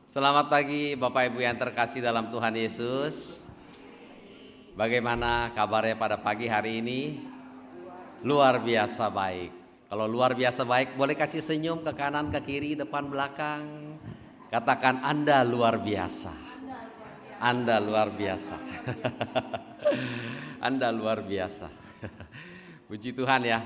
Selamat pagi Bapak Ibu yang terkasih dalam Tuhan Yesus. Bagaimana kabarnya pada pagi hari ini? Luar biasa baik. Kalau luar biasa baik, boleh kasih senyum ke kanan, ke kiri, depan, belakang. Katakan Anda luar biasa. Anda luar biasa. Anda luar biasa. Puji Tuhan ya.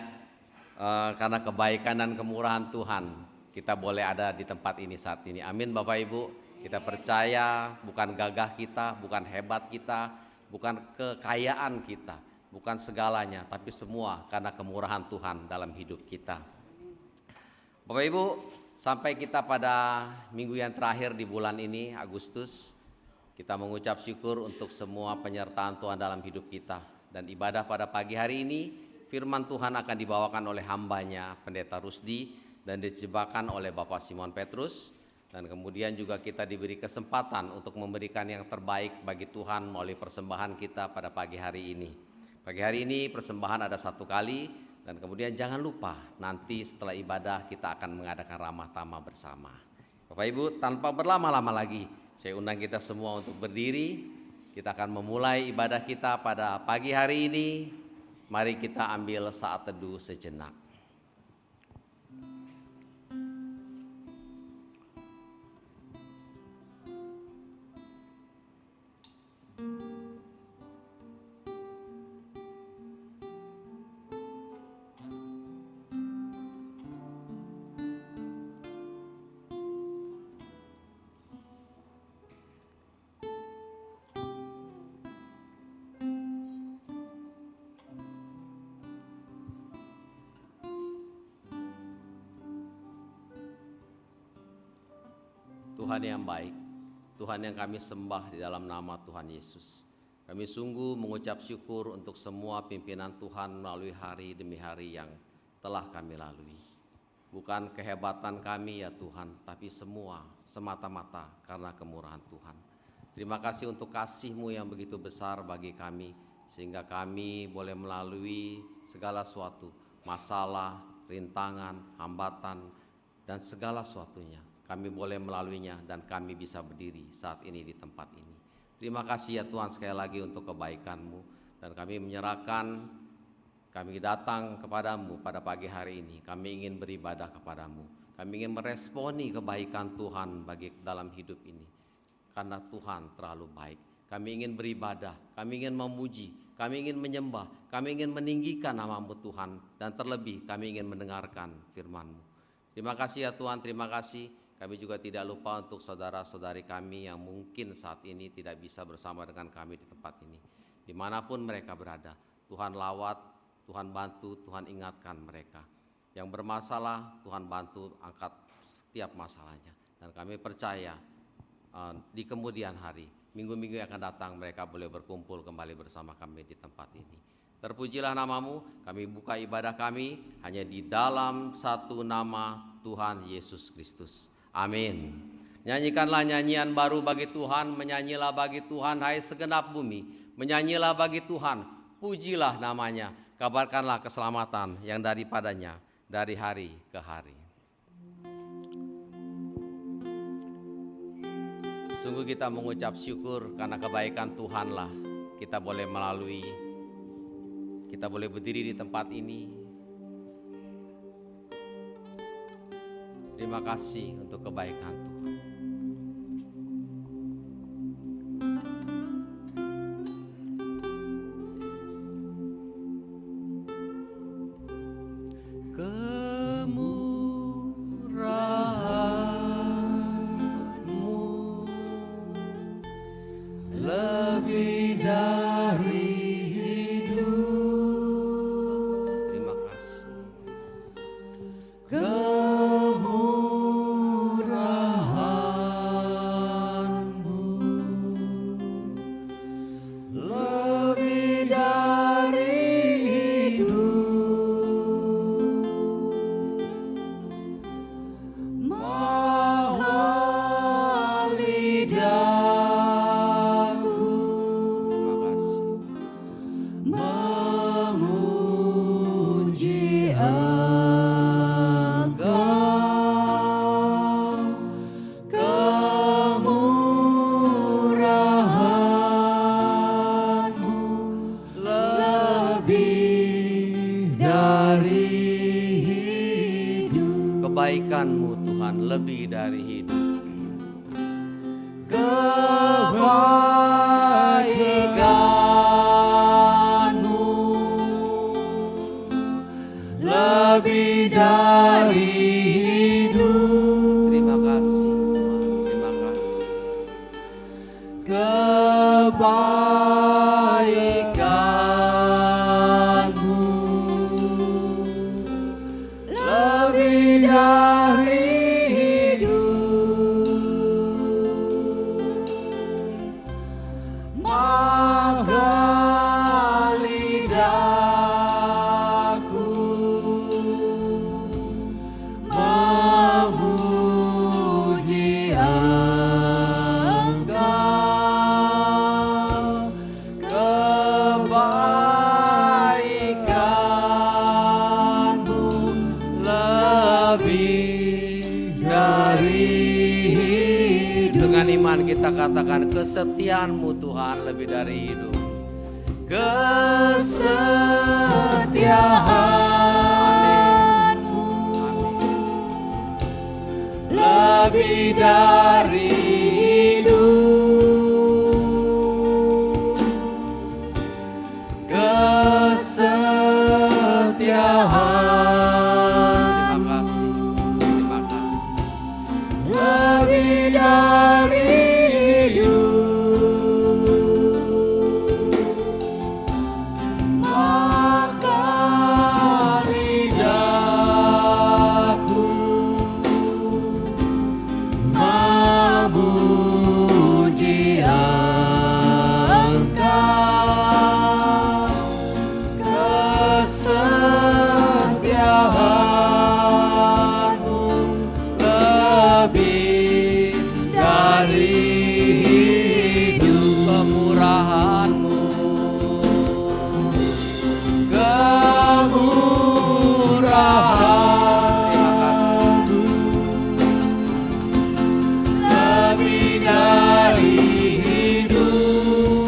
Karena kebaikan dan kemurahan Tuhan, kita boleh ada di tempat ini saat ini. Amin Bapak Ibu. Kita percaya bukan gagah kita, bukan hebat kita, bukan kekayaan kita, bukan segalanya, tapi semua karena kemurahan Tuhan dalam hidup kita. Bapak Ibu, sampai kita pada minggu yang terakhir di bulan ini, Agustus, kita mengucap syukur untuk semua penyertaan Tuhan dalam hidup kita. Dan ibadah pada pagi hari ini, firman Tuhan akan dibawakan oleh hambanya Pendeta Rusdi dan dijebakan oleh Bapak Simon Petrus. Dan kemudian juga kita diberi kesempatan untuk memberikan yang terbaik bagi Tuhan melalui persembahan kita pada pagi hari ini. Pagi hari ini persembahan ada 1 kali, dan kemudian jangan lupa nanti setelah ibadah kita akan mengadakan ramah tamah bersama. Bapak Ibu, tanpa berlama-lama lagi, saya undang kita semua untuk berdiri. Kita akan memulai ibadah kita pada pagi hari ini. Mari kita ambil saat teduh sejenak. Tuhan yang baik, Tuhan yang kami sembah di dalam nama Tuhan Yesus. Kami sungguh mengucap syukur untuk semua pimpinan Tuhan melalui hari demi hari yang telah kami lalui. Bukan kehebatan kami ya Tuhan, tapi semua semata-mata karena kemurahan Tuhan. Terima kasih untuk kasih-Mu yang begitu besar bagi kami, sehingga kami boleh melalui segala suatu masalah, rintangan, hambatan, dan segala suatunya. Kami boleh melaluinya dan kami bisa berdiri saat ini di tempat ini. Terima kasih ya Tuhan sekali lagi untuk kebaikan-Mu, dan kami menyerahkan, kami datang kepadamu pada pagi hari ini. Kami ingin beribadah kepadamu. Kami ingin meresponi kebaikan Tuhan bagi dalam hidup ini. Karena Tuhan terlalu baik. Kami ingin beribadah, kami ingin memuji, kami ingin menyembah, kami ingin meninggikan nama-Mu Tuhan, dan terlebih kami ingin mendengarkan firman-Mu. Terima kasih ya Tuhan, terima kasih. Kami juga tidak lupa untuk saudara-saudari kami yang mungkin saat ini tidak bisa bersama dengan kami di tempat ini. Dimanapun mereka berada, Tuhan lawat, Tuhan bantu, Tuhan ingatkan mereka. Yang bermasalah, Tuhan bantu angkat setiap masalahnya. Dan kami percaya di kemudian hari, minggu-minggu yang akan datang mereka boleh berkumpul kembali bersama kami di tempat ini. Terpujilah nama-Mu, kami buka ibadah kami hanya di dalam satu nama Tuhan Yesus Kristus. Amin. Nyanyikanlah nyanyian baru bagi Tuhan, menyanyilah bagi Tuhan, hai segenap bumi. Menyanyilah bagi Tuhan, pujilah namanya, kabarkanlah keselamatan yang daripadanya dari hari ke hari. Sungguh kita mengucap syukur karena kebaikan Tuhanlah kita boleh melalui, kita boleh berdiri di tempat ini. Terima kasih untuk kebaikan Tuhan. Kemurahan-Mu lebih dari hidup. Terima kasih. Kemurahan lebih dari hidup. Kebaikan-Mu lebih dari hidup. Terima kasih Tuhan, terima kasih. Kebaikan-Mu lebih dari hidup. Maka lidahku memuji Engkau. Kebaikan-Mu lebih dari hidup. Dengan iman kita katakan kesetiaan-Mu Tuhan lebih dari hidup. Kesetiaan-Mu lebih dari hidup. Kesetiaan Terima kasih, terima kasih. lebih dari hidup. Maka lidahku memuji Engkau. Kesetiaan-Mu lebih dari hidup. Kemurahan-Mu Kemurahan-Mu lebih dari hidup.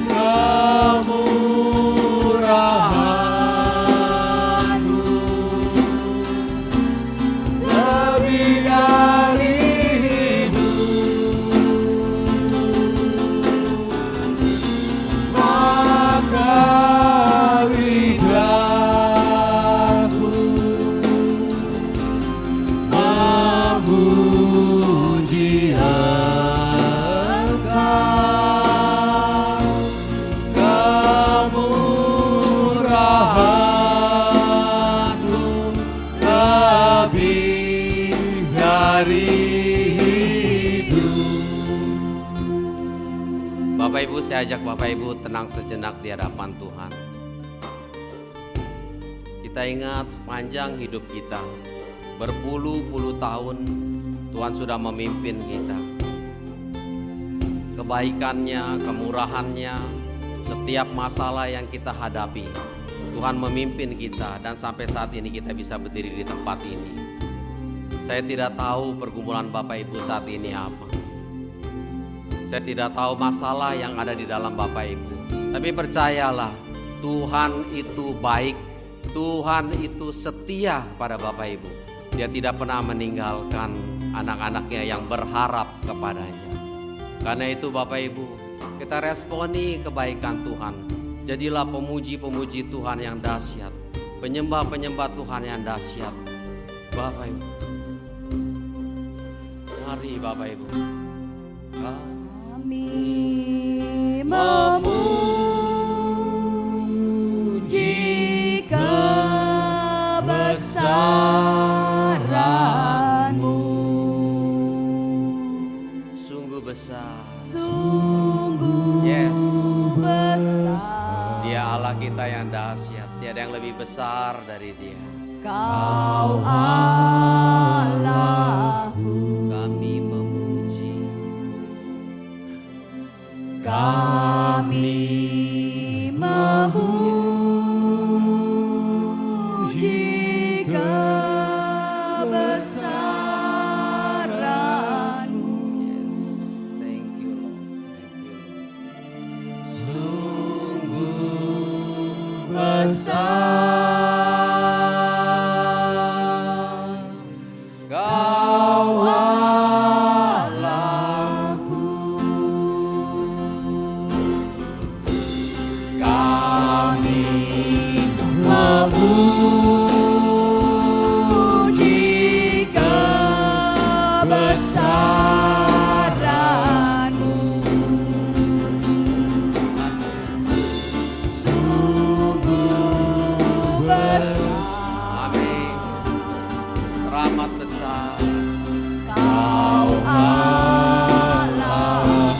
Kemurahan-Mu lebih dari hidup. Maka lidahku memuji Engkau. Kemurahan-Mu lebih dari hidup. Bapak Ibu, saya ajak Bapak Ibu tenang sejenak di hadapan Tuhan. Kita ingat sepanjang hidup kita, berpuluh-puluh tahun Tuhan sudah memimpin kita. Kebaikannya, kemurahannya, setiap masalah yang kita hadapi, Tuhan memimpin kita dan sampai saat ini kita bisa berdiri di tempat ini. Saya tidak tahu pergumulan Bapak Ibu saat ini apa. Saya tidak tahu masalah yang ada di dalam Bapak Ibu. Tapi percayalah, Tuhan itu baik, Tuhan itu setia pada Bapak Ibu. Dia tidak pernah meninggalkan anak-anaknya yang berharap kepadanya. Karena itu Bapak Ibu, kita responi kebaikan Tuhan. Jadilah pemuji-pemuji Tuhan yang dahsyat, penyembah-penyembah Tuhan yang dahsyat. Bapak Ibu, mari Bapak Ibu. Kami memuji kebesaran-Mu. Sungguh besar. Sungguh Yes. besar. Dia Allah kita yang dahsyat. Tiada yang lebih besar dari Dia. Kau Allahku. Kami memuji. Kami memuji kebesaran-Mu. Yes. Thank you Lord. Thank you Lord. Sungguh besar. amat besar. Kau Allah,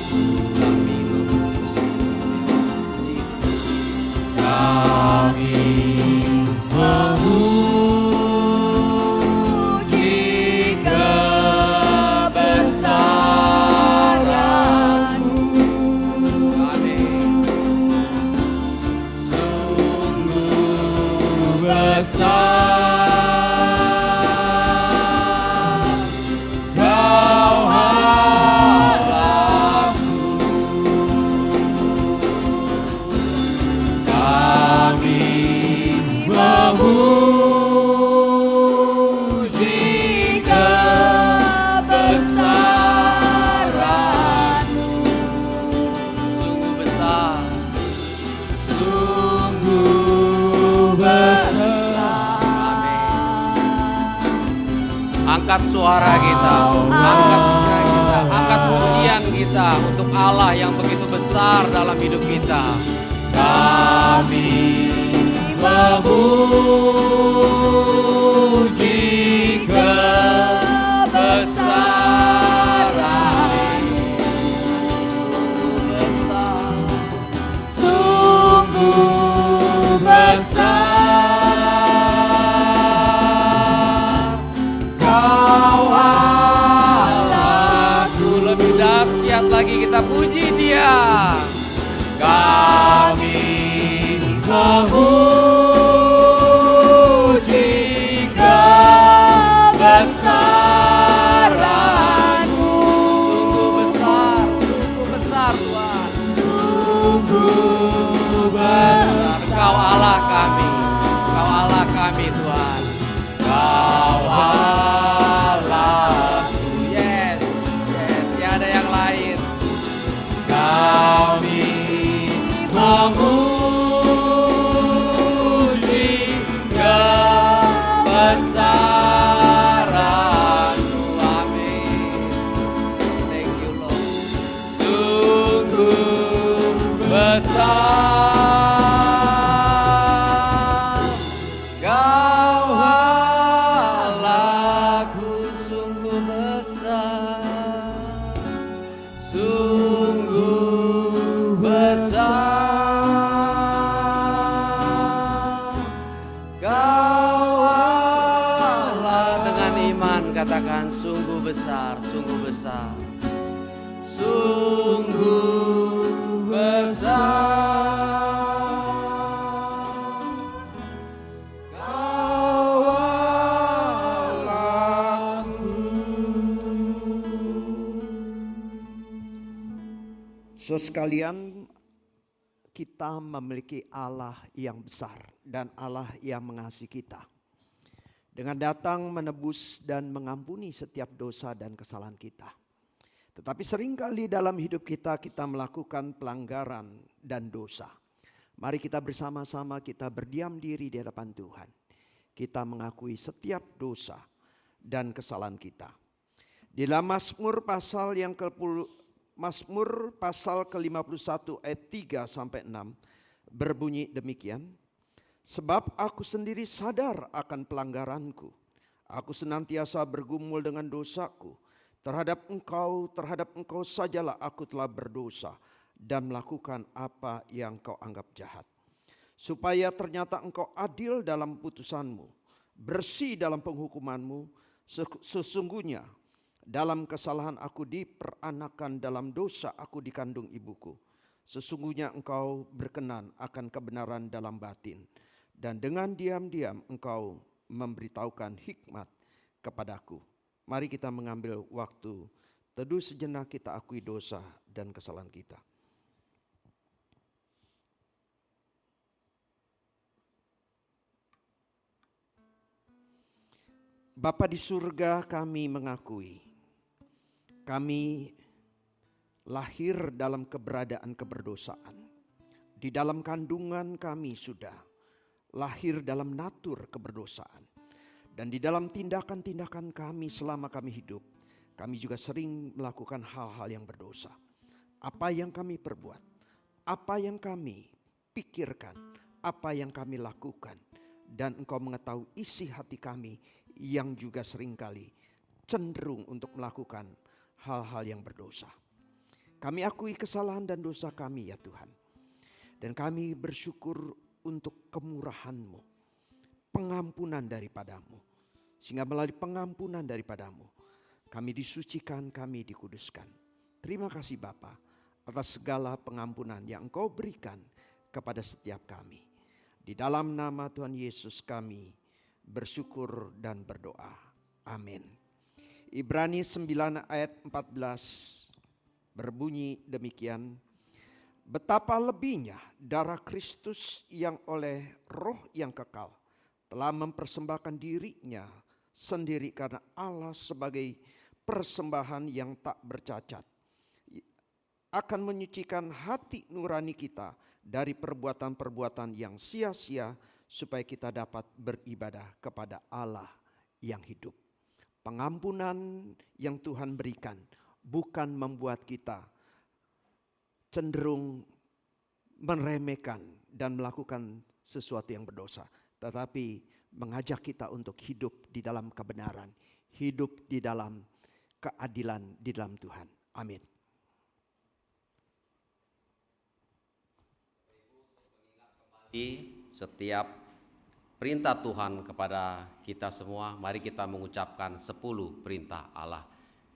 Kami memuji, kami memuji kebesaran-Mu. kami Sungguh besar Kau Allahku, kami memuji kebesaran-Mu. sungguh besar. Sungguh besar. Angkat suara kita, angkat suara kita, angkat pujian kita untuk Allah yang begitu besar dalam hidup kita. Kami memuji kebesaran-Mu. Sungguh besar. Sungguh besar Kau Allahku, Lebih dahsyat lagi kita puji Dia. kami memuji kebesaran-Mu. Sungguh besar, sungguh besar Tuhan. Sungguh besar Kau Allah kami, Kau Allah kami Tuhan. Kau Allahku, Yes, yes, tiada yang lain. kami memuji kebesaran-Mu. Amin. Thank you Lord. Sungguh besar Kau Allahku, Sungguh besar. sungguh besar Kau Allah. Dengan iman katakan sungguh besar, sungguh besar. Sungguh besar Kau Allahku. Saudara sekalian, kita memiliki Allah yang besar dan Allah yang mengasihi kita. Dengan datang menebus dan mengampuni setiap dosa dan kesalahan kita. Tetapi seringkali dalam hidup kita melakukan pelanggaran dan dosa. Mari kita bersama-sama kita berdiam diri di hadapan Tuhan. Kita mengakui setiap dosa dan kesalahan kita. Di dalam Mazmur pasal yang Mazmur pasal ke-51 ayat 3 sampai 6 berbunyi demikian. Sebab aku sendiri sadar akan pelanggaranku. Aku senantiasa bergumul dengan dosaku. Terhadap engkau sajalah aku telah berdosa dan melakukan apa yang kau anggap jahat. Supaya ternyata engkau adil dalam putusanmu, bersih dalam penghukumanmu, sesungguhnya dalam kesalahan aku diperanakan, dalam dosa aku dikandung ibuku. Sesungguhnya engkau berkenan akan kebenaran dalam batin, dan dengan diam-diam engkau memberitahukan hikmat kepadaku. Mari kita mengambil waktu teduh sejenak, kita akui dosa dan kesalahan kita. Bapa di surga, kami mengakui kami lahir dalam keberadaan keberdosaan. Di dalam kandungan kami sudah lahir dalam natur keberdosaan. Dan di dalam tindakan-tindakan kami selama kami hidup, kami juga sering melakukan hal-hal yang berdosa. Apa yang kami perbuat, apa yang kami pikirkan, apa yang kami lakukan, dan Engkau mengetahui isi hati kami, yang juga seringkali cenderung untuk melakukan hal-hal yang berdosa. Kami akui kesalahan dan dosa kami ya Tuhan. Dan kami bersyukur untuk kemurahan-Mu, pengampunan daripada-Mu. Sehingga melalui pengampunan daripada-Mu, kami disucikan, kami dikuduskan. Terima kasih Bapa atas segala pengampunan yang Engkau berikan kepada setiap kami. Di dalam nama Tuhan Yesus kami bersyukur dan berdoa. Amin. Ibrani 9 ayat 14 berbunyi demikian. Betapa lebihnya darah Kristus yang oleh Roh yang kekal telah mempersembahkan dirinya sendiri karena Allah sebagai persembahan yang tak bercacat, akan menyucikan hati nurani kita dari perbuatan-perbuatan yang sia-sia supaya kita dapat beribadah kepada Allah yang hidup. Pengampunan yang Tuhan berikan bukan membuat kita cenderung meremehkan dan melakukan sesuatu yang berdosa, tetapi mengajak kita untuk hidup di dalam kebenaran, hidup di dalam keadilan di dalam Tuhan. Amin. Di setiap perintah Tuhan kepada kita semua, mari kita mengucapkan 10 perintah Allah.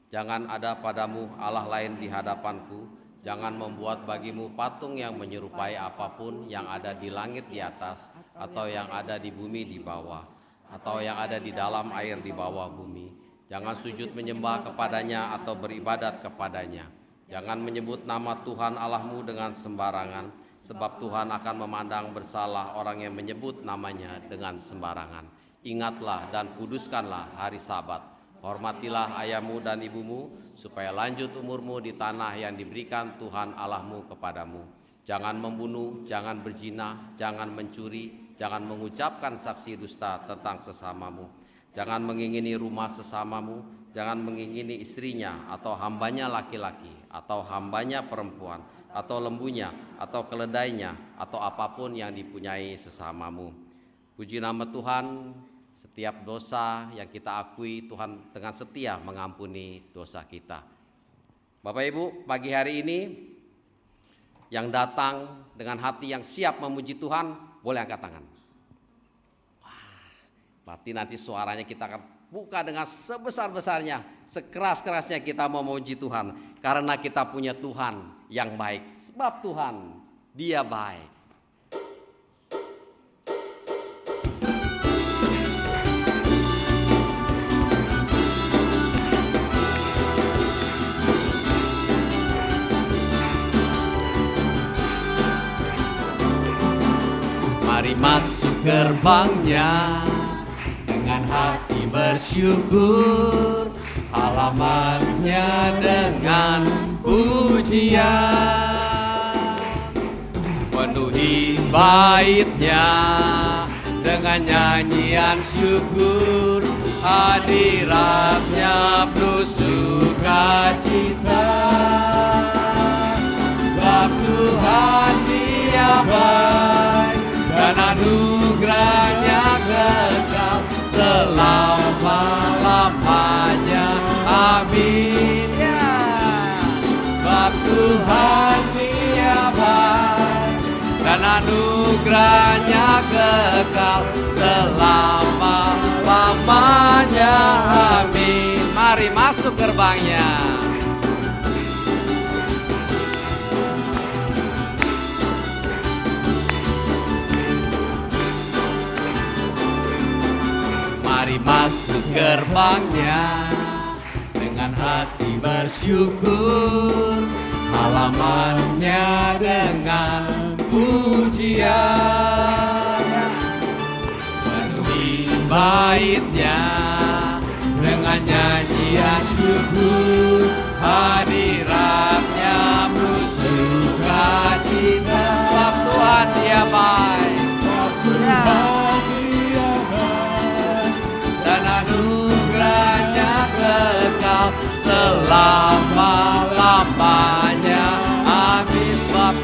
Jangan ada padamu Allah lain di hadapanku. Jangan membuat bagimu patung yang menyerupai apapun yang ada di langit di atas, atau yang ada di bumi di bawah, atau yang ada di dalam air di bawah bumi. Jangan sujud menyembah kepadanya atau beribadat kepadanya. Jangan menyebut nama Tuhan Allahmu dengan sembarangan, sebab Tuhan akan memandang bersalah orang yang menyebut namanya dengan sembarangan. Ingatlah dan kuduskanlah hari Sabat. Hormatilah ayahmu dan ibumu, supaya lanjut umurmu di tanah yang diberikan Tuhan Allahmu kepadamu. Jangan membunuh, jangan berzina, jangan mencuri, jangan mengucapkan saksi dusta tentang sesamamu. Jangan mengingini rumah sesamamu, jangan mengingini istrinya atau hambanya laki-laki, atau hambanya perempuan, atau lembunya, atau keledainya, atau apapun yang dipunyai sesamamu. Puji nama Tuhan. Setiap dosa yang kita akui, Tuhan dengan setia mengampuni dosa kita. Bapak Ibu, pagi hari ini yang datang dengan hati yang siap memuji Tuhan, boleh angkat tangan. Wah, berarti nanti suaranya kita akan buka dengan sebesar-besarnya, sekeras-kerasnya kita mau memuji Tuhan. Karena kita punya Tuhan yang baik, sebab Tuhan Dia baik. Mari masuk gerbangnya dengan hati bersyukur, halamannya dengan pujian. Penuhi baitnya dengan nyanyian syukur, hadiratnya penuh sukacita. Sebab Tuhan Dia baik dan anugerahnya kekal selama-lamanya. Amin. Sebab Tuhan Dia baik dan anugerahnya kekal selama-lamanya. Amin. Mari masuk gerbangnya. Mari masuk gerbangnya dengan hati bersyukur, halamannya dengan pujian. Penuhi baitnya dengan nyanyian syukur, hadiratnya penuh sukacita. Sebab Tuhan Dia baik, dan anugerahnya kekal selama-lamanya. Amin. Sebab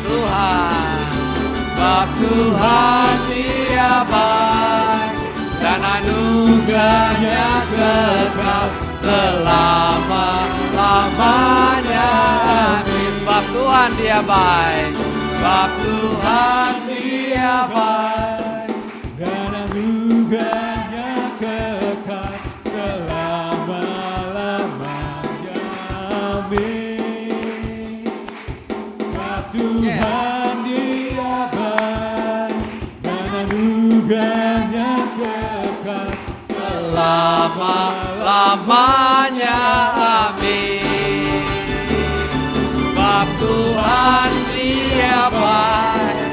Tuhan Dia baik dan anugerahnya anugerahnya kekal selama-lamanya. Amin. Sebab Tuhan dia baik, sebab Tuhan dia baik, dan anugerahnya kekal selama-lamanya. Amin. Sebab Tuhan dia baik, dan anugerahnya kekal selama-lamanya. Amin. Sebab Tuhan dia baik,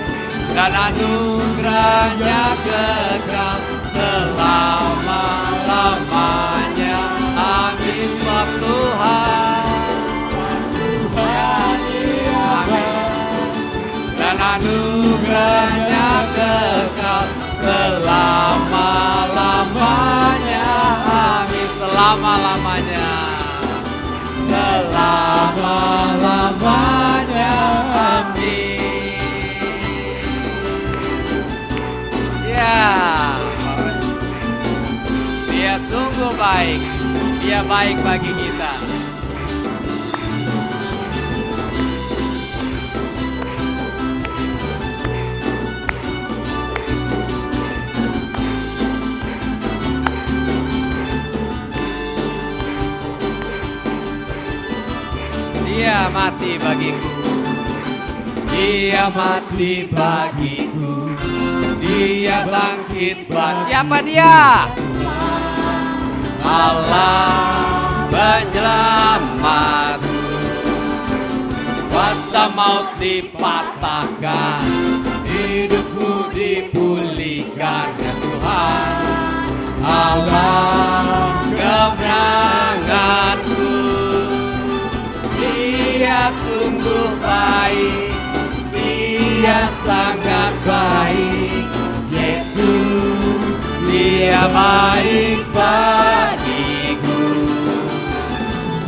dan anugerahnya kekal selama-lamanya. Amin. Sebab Tuhan dia baik, dan anugerahnya kekal selama-lamanya. Amin. Selama-lamanya, selama-lamanya. Amin. Ya, dia sungguh baik, dia baik bagi kita. Dia mati bagiku, dia mati bagiku, dia bangkit bagi. Siapa dia? Allah penyelamatku. Kuasa maut dipatahkan, hidupku dipulihkan ya Tuhan. Allah kemenanganku. Dia sungguh baik, dia sangat baik. Yesus, dia baik bagiku.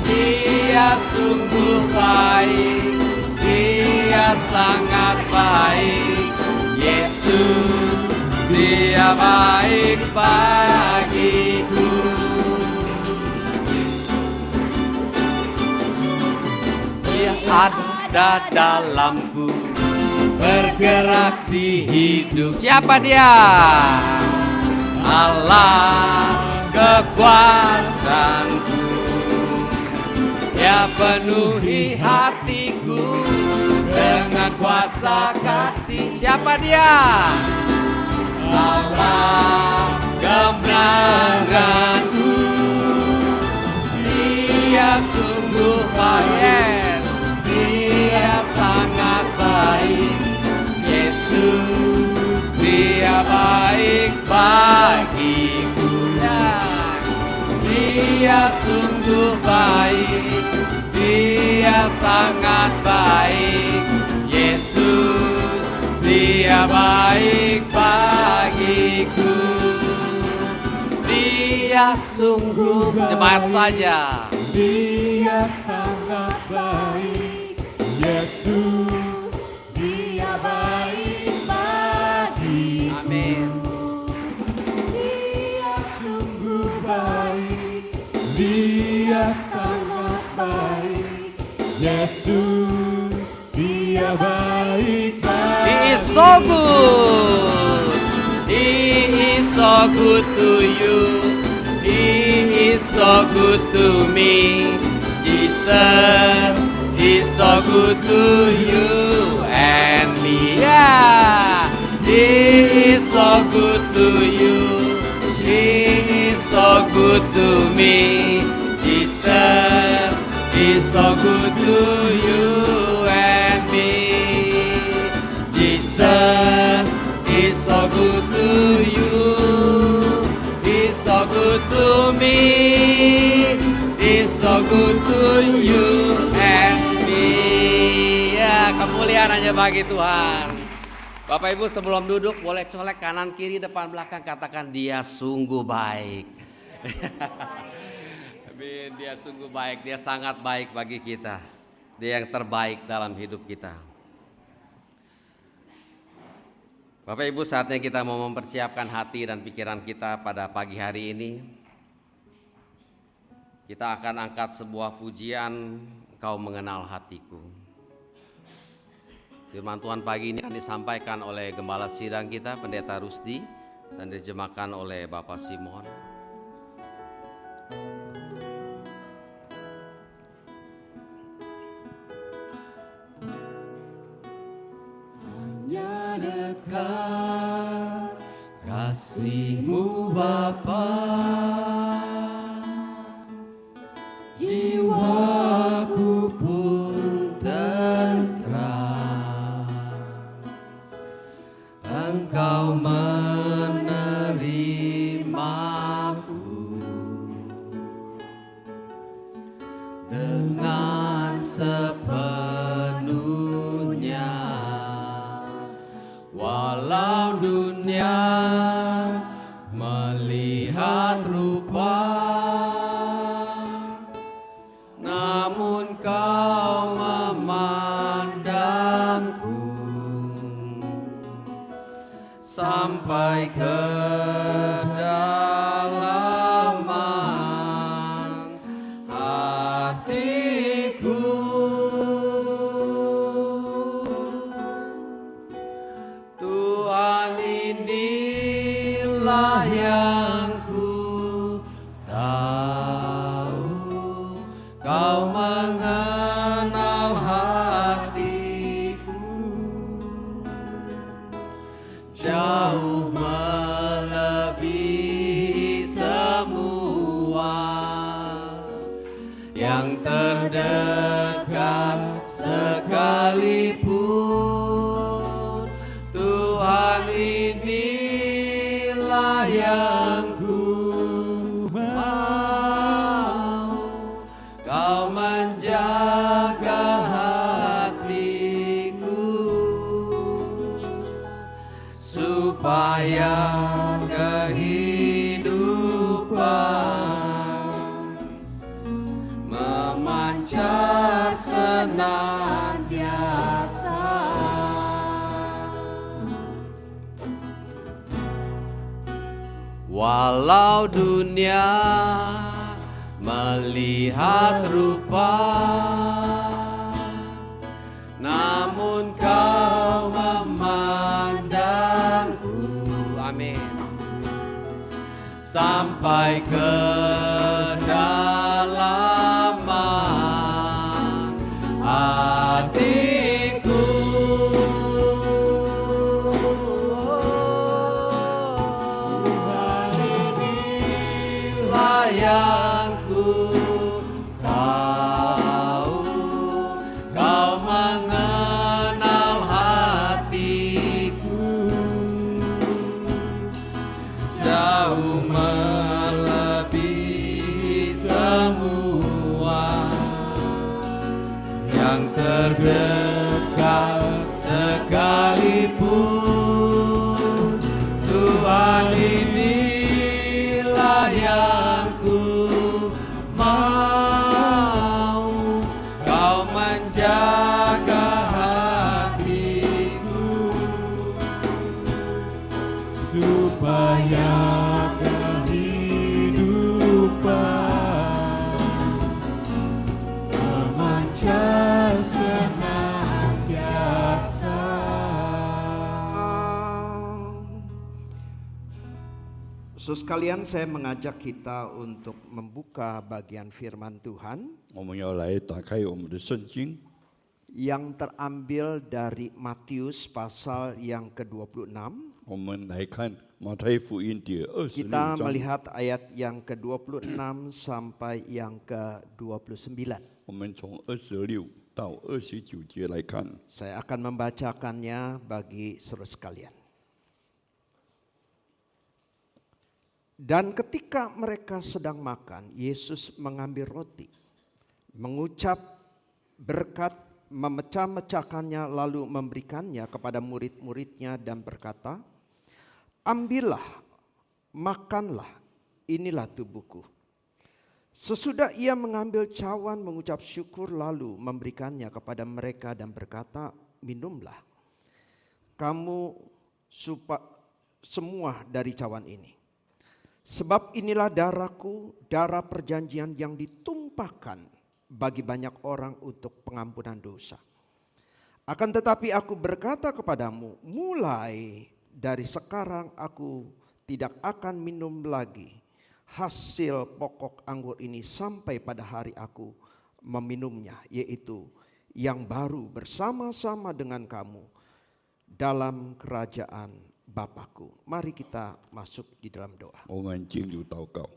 Dia sungguh baik, dia sangat baik. Yesus, dia baik bagiku. Dia ada dalamku, bergerak di hidup. Siapa dia? Allah kekuatanku. Dia penuhi hatiku dengan kuasa kasih. Siapa dia? Allah kemenanganku. Dia sungguh baik, dia sangat baik. Yesus, dia baik bagiku. Dia sungguh baik, dia sangat baik. Yesus, dia baik bagiku. Dia sungguh jemaat saja. Dia sangat baik, Yesus, dia baik bagi. Amin. Dia sungguh baik, dia sangat baik, Yesus, dia baik bagi. He is so good. He is so good to you. He is so good to me. Jesus is so good to you and me. Yeah. He is so good to you. He is so good to me. Jesus is so good to you and me. Jesus is so good to you. He's so good to me. He's so good to you and me. Ya, kemuliaan hanya bagi Tuhan. Bapak Ibu sebelum duduk boleh colek kanan kiri depan belakang, katakan dia sungguh baik. Amin, dia sungguh baik, dia sangat baik bagi kita. Dia yang terbaik dalam hidup kita. Bapak Ibu, saatnya kita mau mempersiapkan hati dan pikiran kita pada pagi hari ini. Kita akan angkat sebuah pujian, Kau mengenal hatiku. Firman Tuhan pagi ini akan disampaikan oleh Gembala Sidang kita, Pendeta Rusdi, dan diterjemahkan oleh Bapak Simon. Hanya dekat kasih-Mu Bapa, jiwaku pun tentram. Engkau menerimaku dengan sepenuhnya, walau dunia melihat rupa, namun Kau memandangku sampai ke kedalaman hatiku. Tuhan, inilah yang ku tahu, Kau mengenal hatiku, jauh melebihi semua yang terdekat sekalipun. Tuhan, inilah yang ku mau, Kau menjaga hatiku supaya kehidupan memancar senantiasa. Walau dunia melihat rupa, namun Kau memandangku, amin, sampai ke dalaman hatiku. Inilah yang ku tahu, Kau mengenal hatiku, jauh melebihi semua yang terdekat sekalipun. Tuhan, inilah yang ku mau, Kau menjaga hatiku supaya kehidupan memancar senantiasa. Saudara sekalian, saya mengajak kita untuk membuka bagian firman Tuhan 我们要来打开我们的圣经， yang terambil dari Matius pasal yang ke-26. 我们来看马太福音第26 Kita 章， melihat ayat yang ke-26 sampai yang ke-29. 我们从26到29节来看。 Saya akan membacakannya bagi saudara sekalian. Dan ketika mereka sedang makan, Yesus mengambil roti, mengucap berkat, memecah-mecahkannya, lalu memberikannya kepada murid-muridnya dan berkata, "Ambillah, makanlah, inilah tubuhku." Sesudah ia mengambil cawan, mengucap syukur, lalu memberikannya kepada mereka dan berkata, "Minumlah. Kamu semua dari cawan ini. Sebab inilah darahku, darah perjanjian yang ditumpahkan bagi banyak orang untuk pengampunan dosa. Akan tetapi aku berkata kepadamu, mulai dari sekarang aku tidak akan minum lagi hasil pokok anggur ini sampai pada hari aku meminumnya, yaitu yang baru bersama-sama dengan kamu dalam kerajaan Bapakku. Mari kita masuk di dalam doa. 我们进入祷告。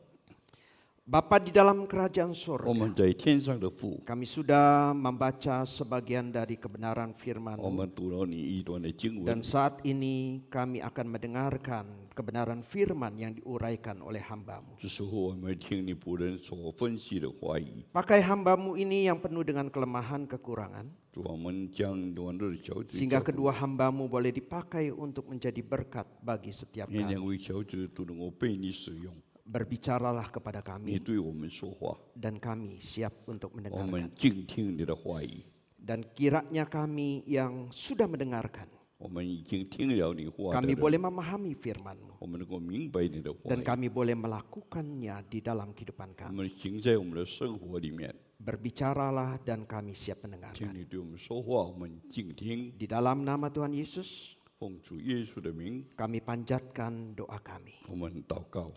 Bapa di dalam kerajaan 我 surga, 们在天上的父， kami sudah membaca sebagian dari kebenaran 我 firman-Mu 们读了你一段的经 dan 文， saat ini kami akan mendengarkan kebenaran firman yang diuraikan oleh hamba-Mu. 这时候我们听你仆人所分析的话语。 Pakai hamba-Mu ini yang penuh dengan kelemahan kekurangan, 主，我们将短的小子 sehingga 交给 kedua hamba-Mu boleh dipakai untuk menjadi berkat bagi setiap 你，愿 kami. 两位小子都能够被你使用， Berbicaralah kepada 你 kami 对我们说话， dan kami siap untuk 我 mendengarkan. 们静听你的话语。 Dan kiranya kami yang sudah mendengarkan, 我们已经听了你话的 kami 人， boleh memahami firman-Mu 我们能够明白你的话 dan 语， kami boleh melakukannya di dalam kehidupan 我 kami. 们行在我们的生活里面。 Berbicaralah dan kami siap 请 mendengarkan. 你对我们说话，我们静听。 Di dalam nama Tuhan Yesus, 奉主耶稣的名， kami panjatkan doa kami. 我们祷告，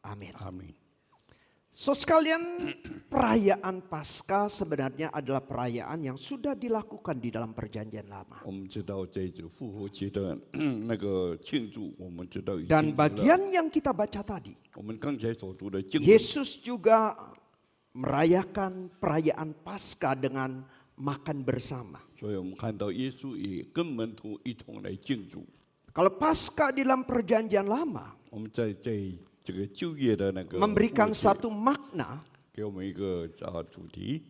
Amin. 阿门。 So sekalian, perayaan Paskah sebenarnya adalah perayaan yang sudah dilakukan di dalam perjanjian lama. 我们知道在这个复活节的那个庆祝，我们知道已经 Dan 有了。 bagian yang kita baca tadi, 我们刚才所读的经文， Yesus juga merayakan perayaan Paskah dengan makan bersama. 所以我们看到耶稣也跟门徒一同来庆祝。 Kalau Paskah di dalam perjanjian lama 我们在这个旧约的那个 memberikan 复活节 satu makna, 给我们一个主题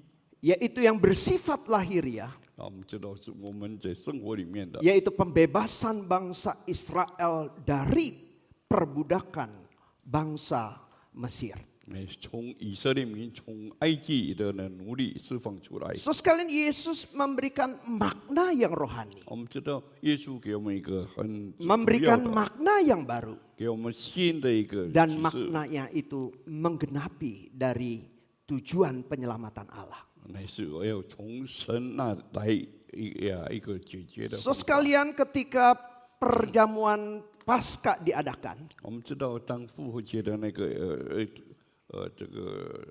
yaitu yang bersifat lahiriah, 啊，我们知道是我们在生活里面的， yaitu pembebasan bangsa Israel dari perbudakan bangsa Mesir. 从以色列民从埃及的那奴隶释放出来。 So sekalian Yesus memberikan makna yang rohani, 我们知道耶稣给我们一个很主要 memberikan 的， makna yang baru, 给我们新的一个 dan 启示。 maknanya itu menggenapi dari tujuan penyelamatan Allah. 乃是我要从神那来一个解决的 So 方法。 sekalian ketika perjamuan Paskah diadakan, 我们知道当复活节的那个这个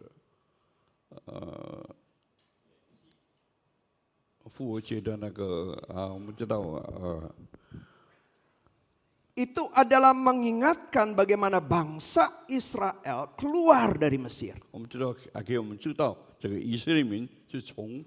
复活节的那个我们知道itu adalah mengingatkan bagaimana bangsa Israel keluar dari Mesir. 我们知道给我们知道这个以色列民是从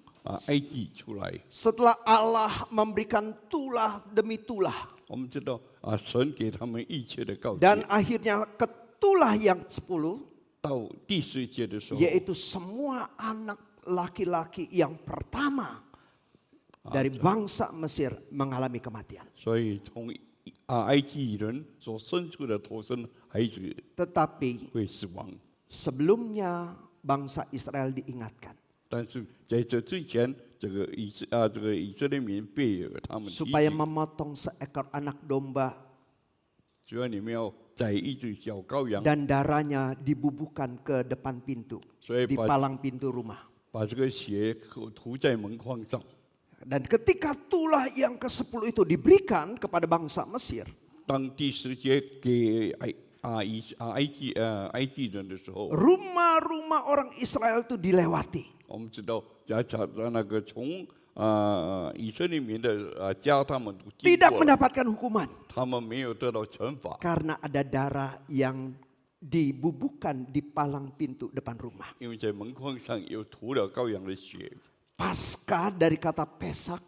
埃及出来。 Setelah Allah memberikan tulah demi tulah, 我们知道神给他们一切的告诫。 dan akhirnya ketulah yang 10, 到第10节的时候， yaitu semua anak laki-laki yang pertama dari bangsa Mesir mengalami kematian. 所以从埃及人所生出的头生孩子 Tetapi 会死亡。 sebelumnya bangsa Israel diingatkan 但是在这之前，这个以色列民被他们提 supaya 醒， memotong seekor anak domba 主要你们要宰一只小羔羊， dan darahnya dibubuhkan ke depan pintu, 所以 di palang pintu rumah. 把这个血涂在门框上。 Dan ketika tulah yang ke-10 itu diberikan kepada bangsa Mesir, 当第10节给埃及人的时候， rumah-rumah orang Israel itu dilewati. 我们知道那个从以色列民的家，他们都经 Tidak 过了， mendapatkan hukuman 他们没有得到惩罚， karena ada darah yang dibubuhkan di palang pintu depan rumah. 因为在门框上有涂了羔羊的血。 Paskah dari kata Pesak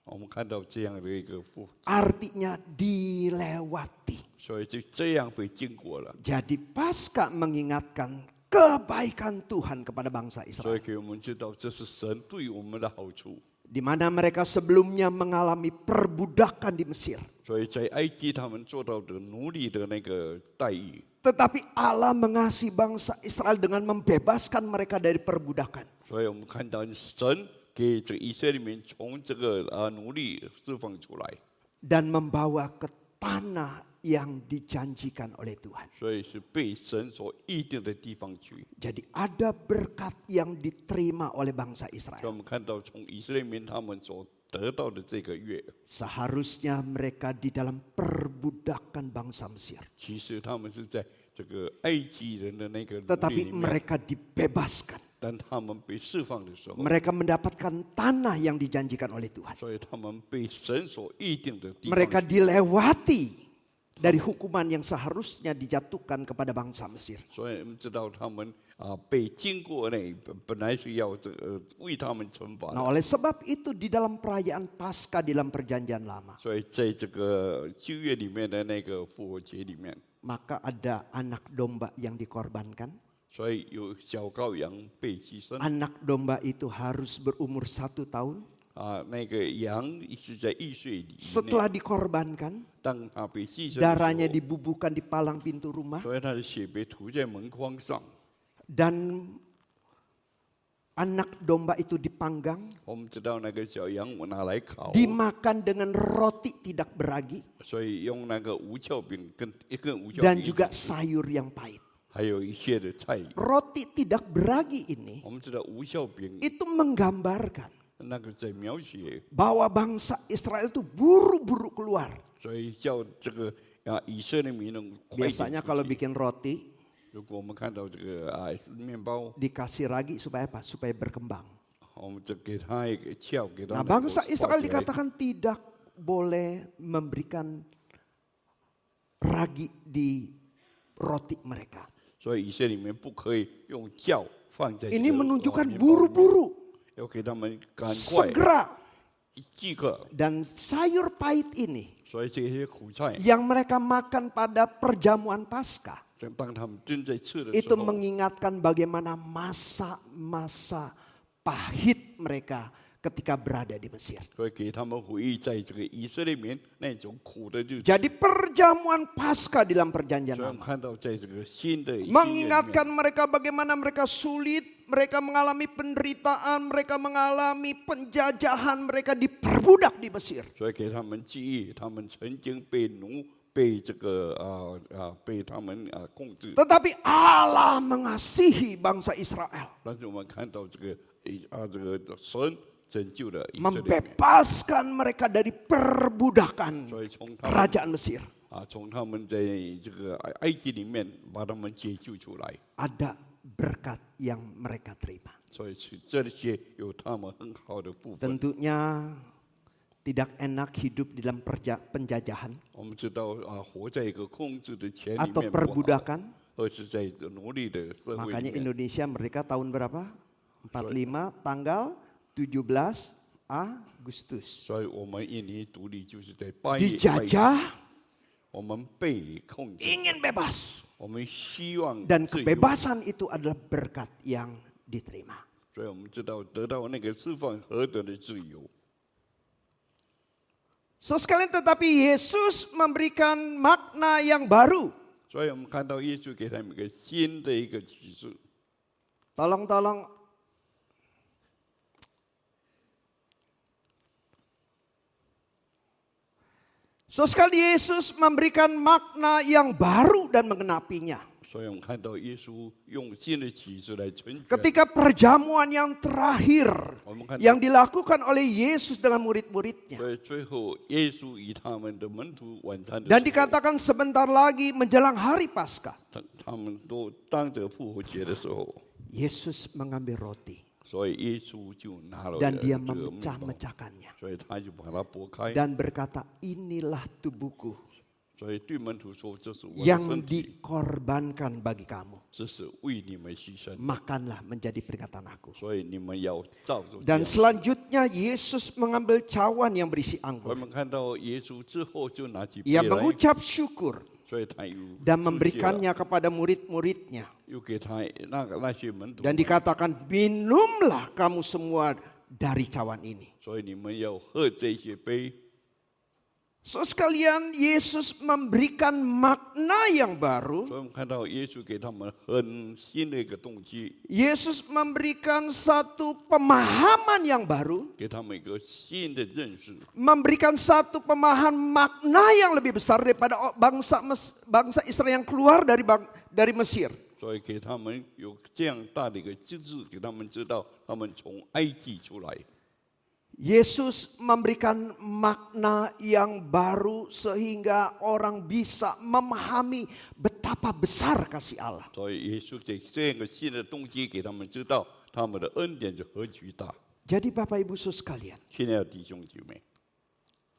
我们看到这样的一个复， artinya dilewati. 所以就这样被经过了。 Jadi Paskah mengingatkan kebaikan Tuhan kepada bangsa 所以 Israel. 给我们知道，这是神对我们的好处。 Di mana mereka sebelumnya mengalami perbudakan di Mesir. 所以在埃及，他们做到的奴隶的那个待遇， Tetapi Allah mengasihi bangsa Israel dengan membebaskan mereka dari perbudakan. 所以我们看到神给这以色列民从这个奴隶释放出来， Dan membawa ke tanah yang dijanjikan oleh Tuhan. 所以是被神所预定的地方去。 Jadi ada berkat yang diterima oleh bangsa 所以 Israel. 我们看到从以色列民他们所得到的这个约， Seharusnya mereka di dalam perbudakan bangsa Mesir. 其实他们是在这个埃及人的那个奴隶 Tetapi 里面， mereka dibebaskan. 当他们被释放的时候， Mereka mendapatkan tanah yang dijanjikan oleh Tuhan. 所以他们被神所预定的地方 Mereka 去， dilewati dari hukuman yang seharusnya dijatuhkan kepada bangsa Mesir. 所以我们知道他们被经过那本来是要为他们惩罚 Nah, 的， oleh sebab itu di dalam perayaan Paskah di dalam perjanjian lama, 所以在这个旧约里面的那个复活节里面， maka ada anak domba yang dikorbankan. 所以有小羔羊被牺牲 Anak domba itu harus berumur 1 tahun. 那个羊是在1岁以内， Setelah dikorbankan, 当他被牺牲的 darahnya 时候， dibubuhkan di palang pintu rumah. 所以他的血被涂在门框上。 Dan anak domba itu dipanggang, 我们知道那个小羊我拿来烤， dimakan dengan roti tidak beragi 所以用那个无酵饼跟一根无酵 dan 饼一起 juga 吃， sayur yang pahit. 还有一些的菜。 Roti tidak beragi ini 我们知道无酵饼 itu menggambarkan 那个在描写， bahwa bangsa Israel itu buru-buru keluar. 所以叫这个以色列民能快点 Biasanya 出 kalau 去。 bikin roti 如果我们看到这个面包， dikasih ragi supaya apa? Supaya berkembang. 我们就给他一个鞘，给他 Nah, 能够 bangsa 挂 Israel 起来。 dikatakan tidak boleh memberikan ragi di roti mereka. 所以以色列民不可以用酵放在这个 Ini menunjukkan 面包里面 buru-buru, 要给他们赶快 segera. 即刻。 Dan sayur pahit ini 所以这些苦菜， yang mereka makan pada perjamuan Paskah 当他们正在吃的 itu 时候， mengingatkan bagaimana masa-masa pahit mereka ketika berada di Mesir. 所以给他们回忆在这个以色列民那种苦的日子。 Jadi perjamuan Paskah di dalam perjanjian 所以我们 lama 看到在这个新的新约里面 mengingatkan mereka bagaimana mereka sulit, mereka mengalami penderitaan, mereka mengalami penjajahan, mereka diperbudak di Mesir. 所以给他们记忆，他们曾经被被这个被他们控制。 Tetapi Allah mengasihi bangsa Israel, 但是我们看到这个这个神拯救了以色列民， membebaskan mereka dari perbudakan 所以从他们 kerajaan Mesir. 从他们在这个埃及里面把他们解救出来， Ada berkat yang mereka terima. 所以是这些有他们很好的部分。 Tentunya tidak enak hidup di dalam penjajahan 我们知道活在一个控制的权里 atau 面不好， perbudakan. 而是在奴隶的社会里 Makanya 面。 Indonesia merdeka tahun berapa? 45 tanggal 17 Agustus. 所以我们印尼独立就是在8月， Dijajah, 我们被控制， ingin bebas. 我们希望 Dan 自由， kebebasan itu adalah berkat yang diterima. 所以我们知道得到那个释放何等的自由。 So sekalian, tetapi Yesus memberikan makna yang baru. 所以我们看到耶稣给他们一个新的一个启示。 Tolong. So sekali Yesus memberikan makna yang baru dan mengenapinya. 所以我们看到耶稣用新的启示来成全。 Ketika perjamuan yang terakhir 我们看到 yang dilakukan oleh Yesus dengan murid-muridnya. 所以最后耶稣与他们的门徒晚餐的 Dan 时候， dikatakan sebentar lagi menjelang hari Paskah. 他们都当着复活节的时候， Yesus mengambil roti 所以耶稣就拿了 dan 这 dia 个面包， memecah-mecahkannya. 所以他就把它剥开， Dan berkata, inilah tubuhku 所以对门徒说：“这是我的 yang 身体， dikorbankan bagi kamu. 这是为你们牺牲， Makanlah menjadi peringatan aku. 所以你们要照着这 Dan 样。” selanjutnya Yesus mengambil cawan yang berisi 我 anggur. 们看到耶稣之后就拿起杯 Ia 来， mengucap syukur 所以他又 dan 祝谢了 memberikannya kepada murid-muridnya. 又给他那些门徒 Dan 们， dikatakan, minumlah kamu semua dari cawan ini. 所以你们要喝这些杯。So sekalian, Yesus memberikan makna yang baru. 所以我们看到耶稣给他们很新的一个动机， Yesus memberikan satu pemahaman yang baru, 给他们一个新的认识， memberikan satu pemahaman makna yang lebih besar daripada bangsa Israel yang keluar dari Mesir. 所以给他们有这样大的一个机制，给他们知道他们从埃及出来。 Yesus memberikan makna yang baru sehingga orang bisa memahami betapa besar kasih Allah. 所以耶稣给这样一个新的动机，给他们知道他们的恩典是何其大。 Jadi Bapak Ibu Saudara sekalian, 亲爱的弟兄姐妹，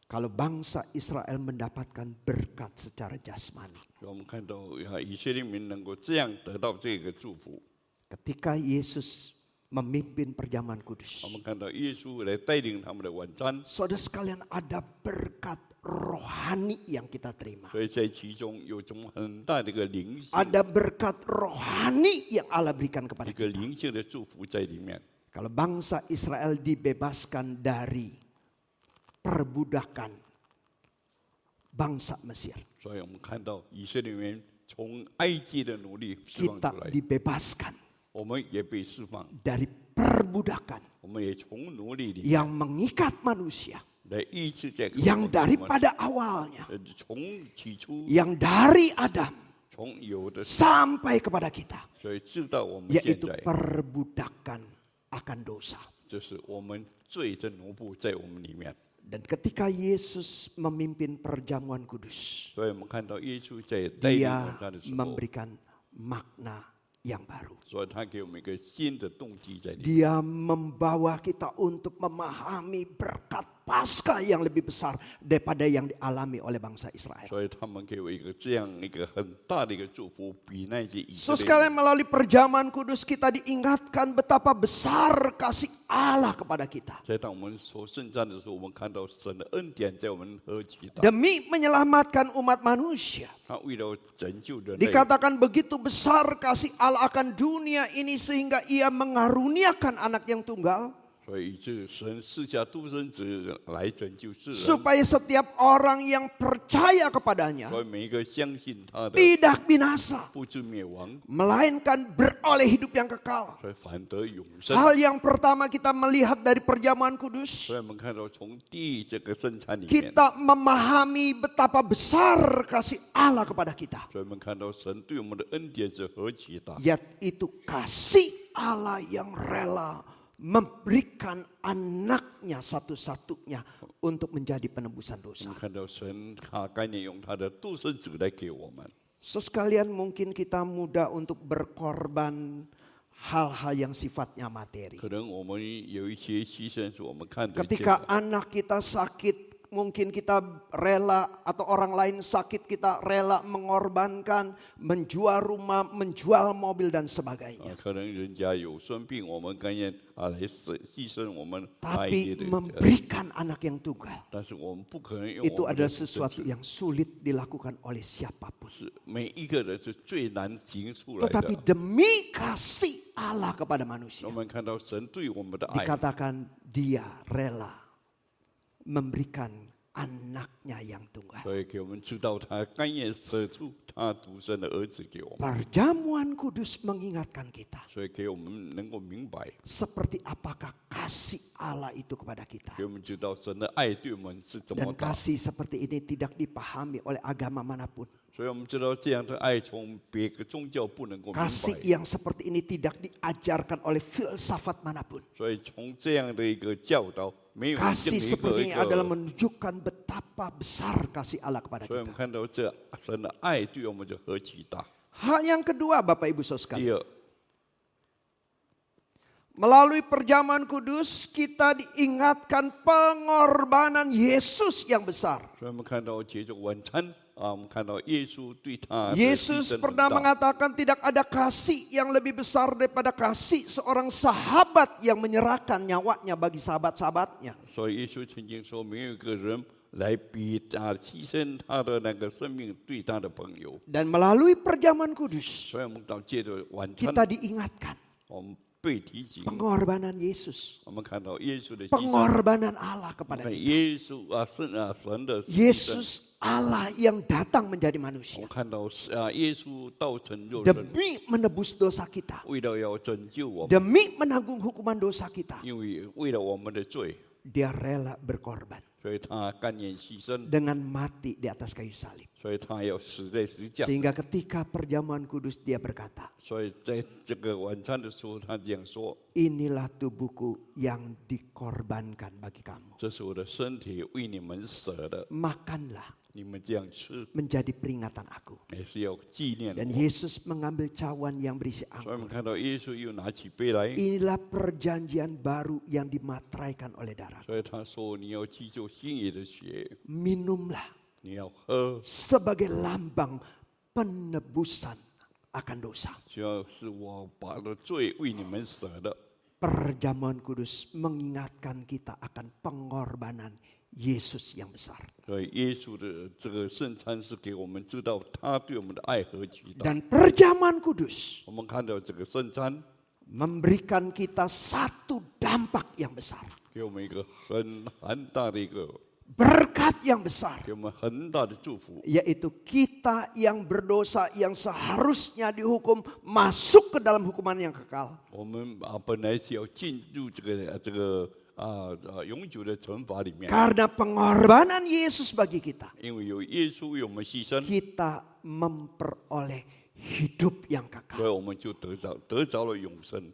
kalau bangsa Israel mendapatkan berkat secara jasmani, 我们看到以色列民能够这样得到这个祝福， ketika Yesus memimpin perjamuan 我 kudus, 们看到耶稣来带领他们的晚餐， saudara sekalian ada berkat rohani yang kita terima. 所以在其中有种很大的一个灵性， Ada berkat rohani yang Allah berikan kepada 一个 kita. 灵性的祝福在里面。 Kalau bangsa Israel dibebaskan dari perbudakan bangsa Mesir, 所以我们看到以色列人从埃及的奴隶释放 kita 出来， dibebaskan 我们也被释放， dari perbudakan 我们也从奴隶里 yang mengikat manusia, 来医治这个 yang 我们 daripada awalnya, 从起初 yang dari Adam 从有的， sampai kepada kita, 所以直到我们现 yaitu 在， perbudakan akan dosa. 就是我们罪的奴仆在我们里面。 Dan ketika Yesus memimpin perjamuan kudus, 所以我们看到耶稣在带领 Dia 晚餐的时候， memberikan makna yang baru. 所以他给我们一个新的动机在里面。 Dia membawa kita untuk memahami berkat Paskah yang lebih besar daripada yang dialami oleh bangsa Israel. 所以他们给我一个这样一个很大的一个祝福，比那些以色 So 列 sekalian 人。 melalui perjamuan kudus kita diingatkan betapa besar kasih Allah kepada kita. 在当我们守圣餐的时候，我们看到神的恩典在我们何其大， Demi menyelamatkan umat manusia. 他为了拯救人类， Dikatakan begitu besar kasih Allah akan dunia ini sehingga ia mengaruniakan anak yang tunggal. 所以这神赐下独生子来拯救世人， Supaya setiap orang yang percaya kepadanya 所以每一个相信他的 tidak binasa, 不至灭亡， melainkan beroleh hidup yang kekal. 所以反得永生。 Hal yang pertama kita melihat dari perjamuan kudus, 所以我们看到从第一这个圣餐里面， kita memahami betapa besar kasih Allah kepada kita. 所以我们看到神对我们的恩典是何其大， Yaitu kasih Allah yang rela memberikan anaknya satu-satunya untuk menjadi penebusan 我 dosa. 们看到神他概念用他的独生子来给我们。 So sekalian mungkin kita mudah untuk berkorban hal-hal yang sifatnya materi. 可能我们有一些牺牲是我们看得见 Ketika 的， anak kita sakit, mungkin kita rela atau orang lain sakit kita rela mengorbankan, menjual rumah, menjual mobil dan sebagainya. 可能人家有生病，我们甘愿来牺牲我们爱 Tapi 的， memberikan anak yang tunggal 但是我们不可能用 itu 我们的 adalah 独生 sesuatu 子， yang sulit dilakukan oleh siapapun. 是每一个人是最难行出来 Tetapi 的。 demi kasih Allah kepada 我 manusia, 们看到神对我们的爱， dikatakan dia rela memberikan anaknya yang tunggal. 所以给我们知道他甘愿舍出他独生的儿子给我们， Perjamuan kudus mengingatkan kita 所以给我们能够明白， seperti apakah kasih Allah itu kepada kita. 给我们知道神的爱对我们是怎么 Dan 大。 kasih seperti ini tidak dipahami oleh agama manapun. 所以我们知道这样的爱从别个宗教不能够明 Kasih 白， yang seperti ini tidak diajarkan oleh filsafat manapun. 所以从这样的一个教导，没有任 Kasih 何一 seperti 个 ini adalah menunjukkan betapa besar kasih Allah kepada 所以我们 kita. 看到这神的爱对我们就何其大。 Hal yang kedua Bapak Ibu Saudara 第 sekalian. 二， Melalui perjamuan kudus kita diingatkan pengorbanan Yesus yang besar. 所以我们看到借着晚餐啊，我们看到耶稣对他的牺 Yesus 牲很 pernah 大。 mengatakan tidak ada kasih yang lebih besar daripada kasih seorang sahabat yang menyerahkan nyawanya bagi sahabat-sahabatnya. 所以耶稣曾经说，没有一个人来比牺牲他的那个生命对他的朋友。 Dan melalui perjamuan kudus 所以我们到借着晚餐， kita diingatkan 我们被提醒， Pengorbanan Yesus. 我们看到耶稣的牺牲， Pengorbanan Allah 我 kepada 们看 kita. 耶稣神的牺牲， Yesus Allah yang datang menjadi 我 manusia. 们看到耶稣道成肉身， Demi menebus dosa kita. 为了要拯救我们， Demi menanggung hukuman dosa kita. 因为为了我们的罪， Dia rela berkorban. 所以他甘愿牺牲， Dengan mati di atas kayu salib. 所以他要死在十字架。 Sehingga ketika perjamuan kudus dia berkata, 所以在这个晚餐的时候，他这样说 inilah tubuhku yang dikorbankan bagi kamu. 这是我的身体为你们舍的， Makanlah 你们这样吃 menjadi peringatan aku. 也是要纪念 Dan 我。 Yesus mengambil cawan yang berisi 所以我们 anggur. 看到耶稣又拿起杯来， Inilah perjanjian baru yang dimateraikan oleh darah. 所以他说你要记住新约的血， Minumlah 你要喝， sebagai lambang penebusan akan dosa. 主要是我把的罪为你们舍的。 Perjamuan kudus mengingatkan kita akan pengorbanan Yesus yang besar. 所以耶稣的这个圣餐是给我们知道他对我们的爱和祈祷。 Dan perjamuan kudus 我们看到这个圣餐 memberikan kita satu dampak yang besar. 给我们一个很大的一个， Berkat yang besar. 给我们很大的祝福， Yaitu kita yang berdosa yang seharusnya dihukum masuk ke dalam hukuman yang kekal. 我们本来是要进入这个永久的惩罚里面， Karena pengorbanan Yesus bagi kita, 因为有耶稣为我们牺牲， kita memperoleh hidup yang 所 kekal. 以我们就得着了永生。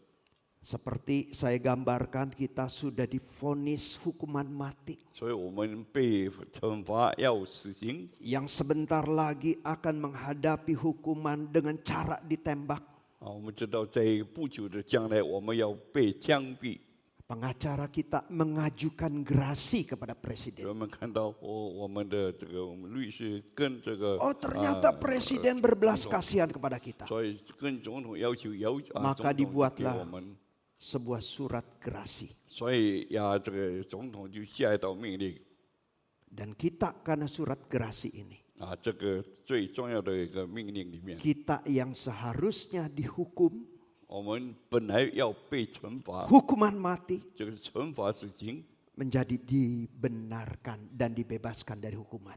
Seperti saya gambarkan, kita sudah divonis hukuman mati 所以我们被惩罚要死刑， yang sebentar lagi akan menghadapi hukuman dengan cara ditembak. 我们知道在不久的将来我们要被枪毙。 Pengacara kita mengajukan gerasi kepada 所以 presiden. 我们看到我们的我们律师跟这个 Oh, ternyata presiden berbelas kasihan kepada kita. 所以跟总统要求总统 Maka 给 dibuatlah 我们， sebuah surat gerasi. 所以这个总统就下一道命令 Dan kita karena surat gerasi ini, 这个最重要的一个命令里面， kita yang seharusnya dihukum 我们本来要被惩罚， hukuman mati 这个惩罚死刑 menjadi dibenarkan dan dibebaskan dari hukuman.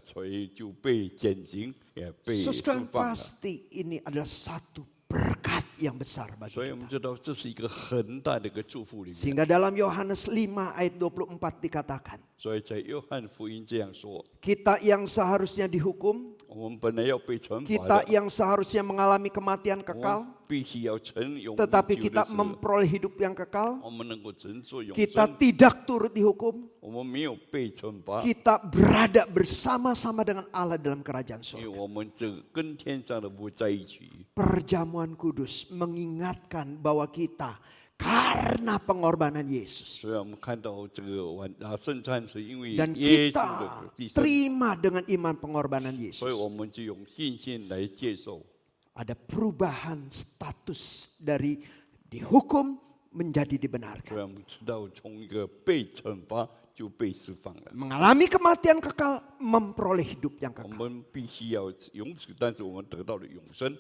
所以就被减刑，也被释 Sekalian 放了。 pasti ini adalah satu berkat yang besar bagi 所以我们 kita. 知道这是一个很大的一个祝福里面。 Sehingga dalam Yohanes 5 ayat 24 dikatakan, 所以在约翰福音这样说， kita yang seharusnya dihukum, 我们本来要被惩罚 kita 的， yang seharusnya mengalami kematian 我 kekal, 们必须要成永 tetapi 久 kita 的时候， memperoleh hidup yang kekal, 我们能够承受永 kita 生， tidak turut dihukum, 我们没有被惩罚， kita berada bersama-sama dengan Allah dalam kerajaan 因为 surga. 我们这跟天上的父在一起。 Perjamuan kudus mengingatkan bahwa kita karena pengorbanan Yesus 所以我们看到这个圣餐是因为 dan 耶稣 kita 的牺牲， terima dengan iman pengorbanan 所以 Yesus, 我们就用信心来接受。 ada perubahan status dari dihukum menjadi 所 dibenarkan. 以我们知道从一个被惩罚就被释放了。 Mengalami kematian kekal, memperoleh hidup yang 我 kekal. 们必须要永死，但是我们得到了永生。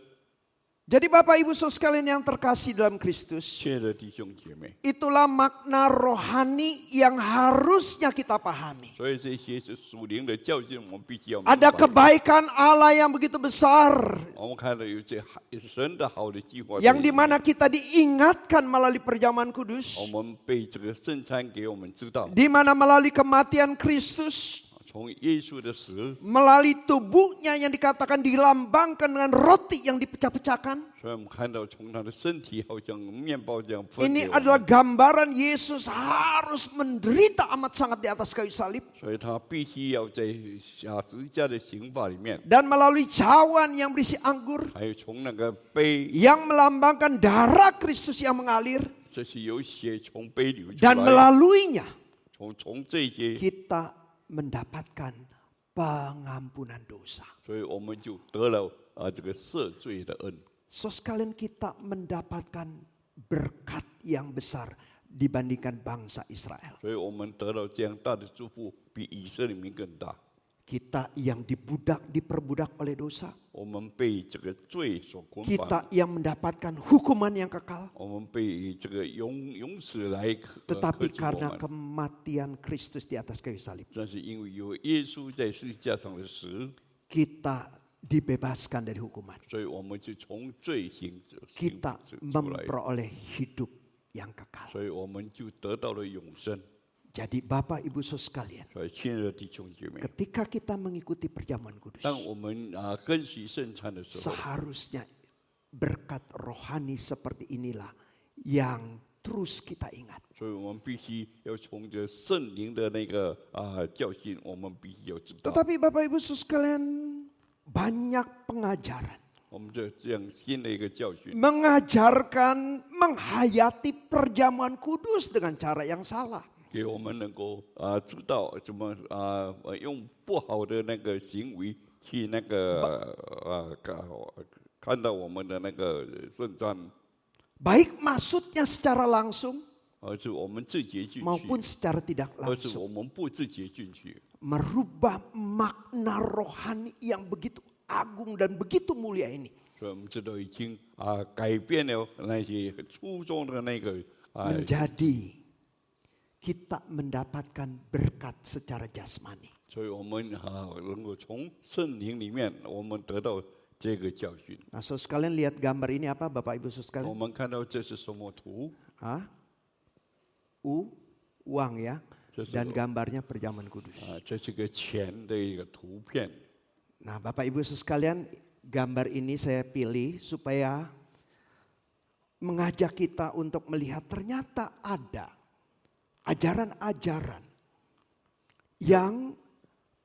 Jadi Bapak Ibu Saudara sekalian yang terkasih dalam Kristus, 亲爱的弟兄姐妹， itulah makna rohani yang harusnya kita pahami. 所以这些是属灵的教训，我们必须要明 Ada 白。 kebaikan Allah yang begitu besar, 我们看到有这神的好的计划在 yang 里面， dimana kita diingatkan melalui perjamuan kudus, 我们被这个圣餐给我们知道， di mana melalui kematian Kristus, 从耶稣的死， melalui tubuhnya yang dikatakan dilambangkan dengan roti yang dipecah-pecahkan. 所以我们看到从他的身体好像面包这样分 Ini 给我 adalah 们， gambaran Yesus harus menderita amat sangat di atas kayu salib. 所以他必须要在十字架的刑罚里面， Dan melalui cawan yang berisi anggur, 还有从那个杯， yang melambangkan darah Kristus yang mengalir. 这是有血从杯流出 Dan 来， melaluinya 从这些， kita mendapatkan pengampunan dosa. 所以我们就得了这个赦罪的恩。 So sekalian kita mendapatkan berkat yang besar dibandingkan bangsa Israel. 所以我们得到这样大的祝福，比以色列民更大。Kita yang diperbudak oleh dosa. 我们被这个罪所捆绑， Kita yang mendapatkan hukuman yang kekal. 我们被这个永死来克 Tetapi 制我 karena 们。 kematian Kristus di atas kayu salib, 但是因为有耶稣在十字架上的死， kita dibebaskan dari hukuman. 所以我们就从罪行出 Kita 来， memperoleh hidup yang kekal. 所以我们就得到了永生。 Jadi Bapak Ibu Saudara sekalian, 所以亲爱的弟兄姐妹， ketika kita mengikuti perjamuan kudus, 当我们跟随圣餐的时候， seharusnya berkat rohani seperti inilah yang terus kita ingat. 所以我们必须要从这圣灵的那个教训，我们必须要知道。 Tetapi Bapak Ibu Saudara sekalian, banyak pengajaran 我们这样新的一个教训， mengajarkan menghayati perjamuan kudus dengan cara yang salah. 给我们能够知道怎么用不好的那个行为去那个看到我们的那个圣餐， Baik maksudnya secara langsung 而是我们自觉进去， maupun secara tidak 而是 langsung. 我们不自觉进去， Merubah makna rohani yang begitu agung dan begitu mulia ini. 所以我们知道已经改变了那些初衷的那个 Menjadi kita mendapatkan berkat secara jasmani. 所以我们能够从圣灵里面，我们得到这个教训。 Nah, saudara sekalian lihat gambar ini apa, Bapak Ibu saudara 我 sekalian? 们看到这是什么图？ Uang ya, Just dan a- gambarnya perjamuan kudus. 这是个钱的一个图片。 Nah, Bapak Ibu saudara sekalian, gambar ini saya pilih supaya mengajak kita untuk melihat ternyata ada ajaran-ajaran yang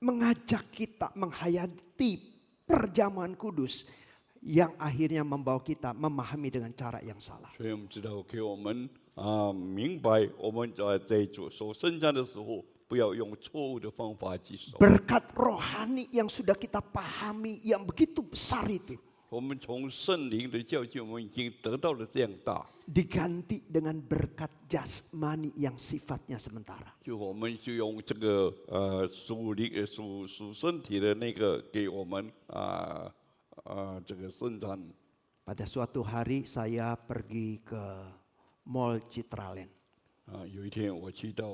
mengajak kita menghayati perjamuan kudus yang akhirnya membawa kita memahami dengan cara yang salah. 所以我们知道，给我们明白，我们在守圣餐的时候，不要用错误的方法去守。 Berkat rohani yang sudah kita pahami yang begitu besar itu 我们从圣灵的教训，我们已经得到了这样大， diganti dengan berkat jasmani yang sifatnya sementara. 就我们就用这个属灵属身体的那个给我们这个圣餐。 Pada suatu hari saya pergi ke Mall Citraland. 有一天我去到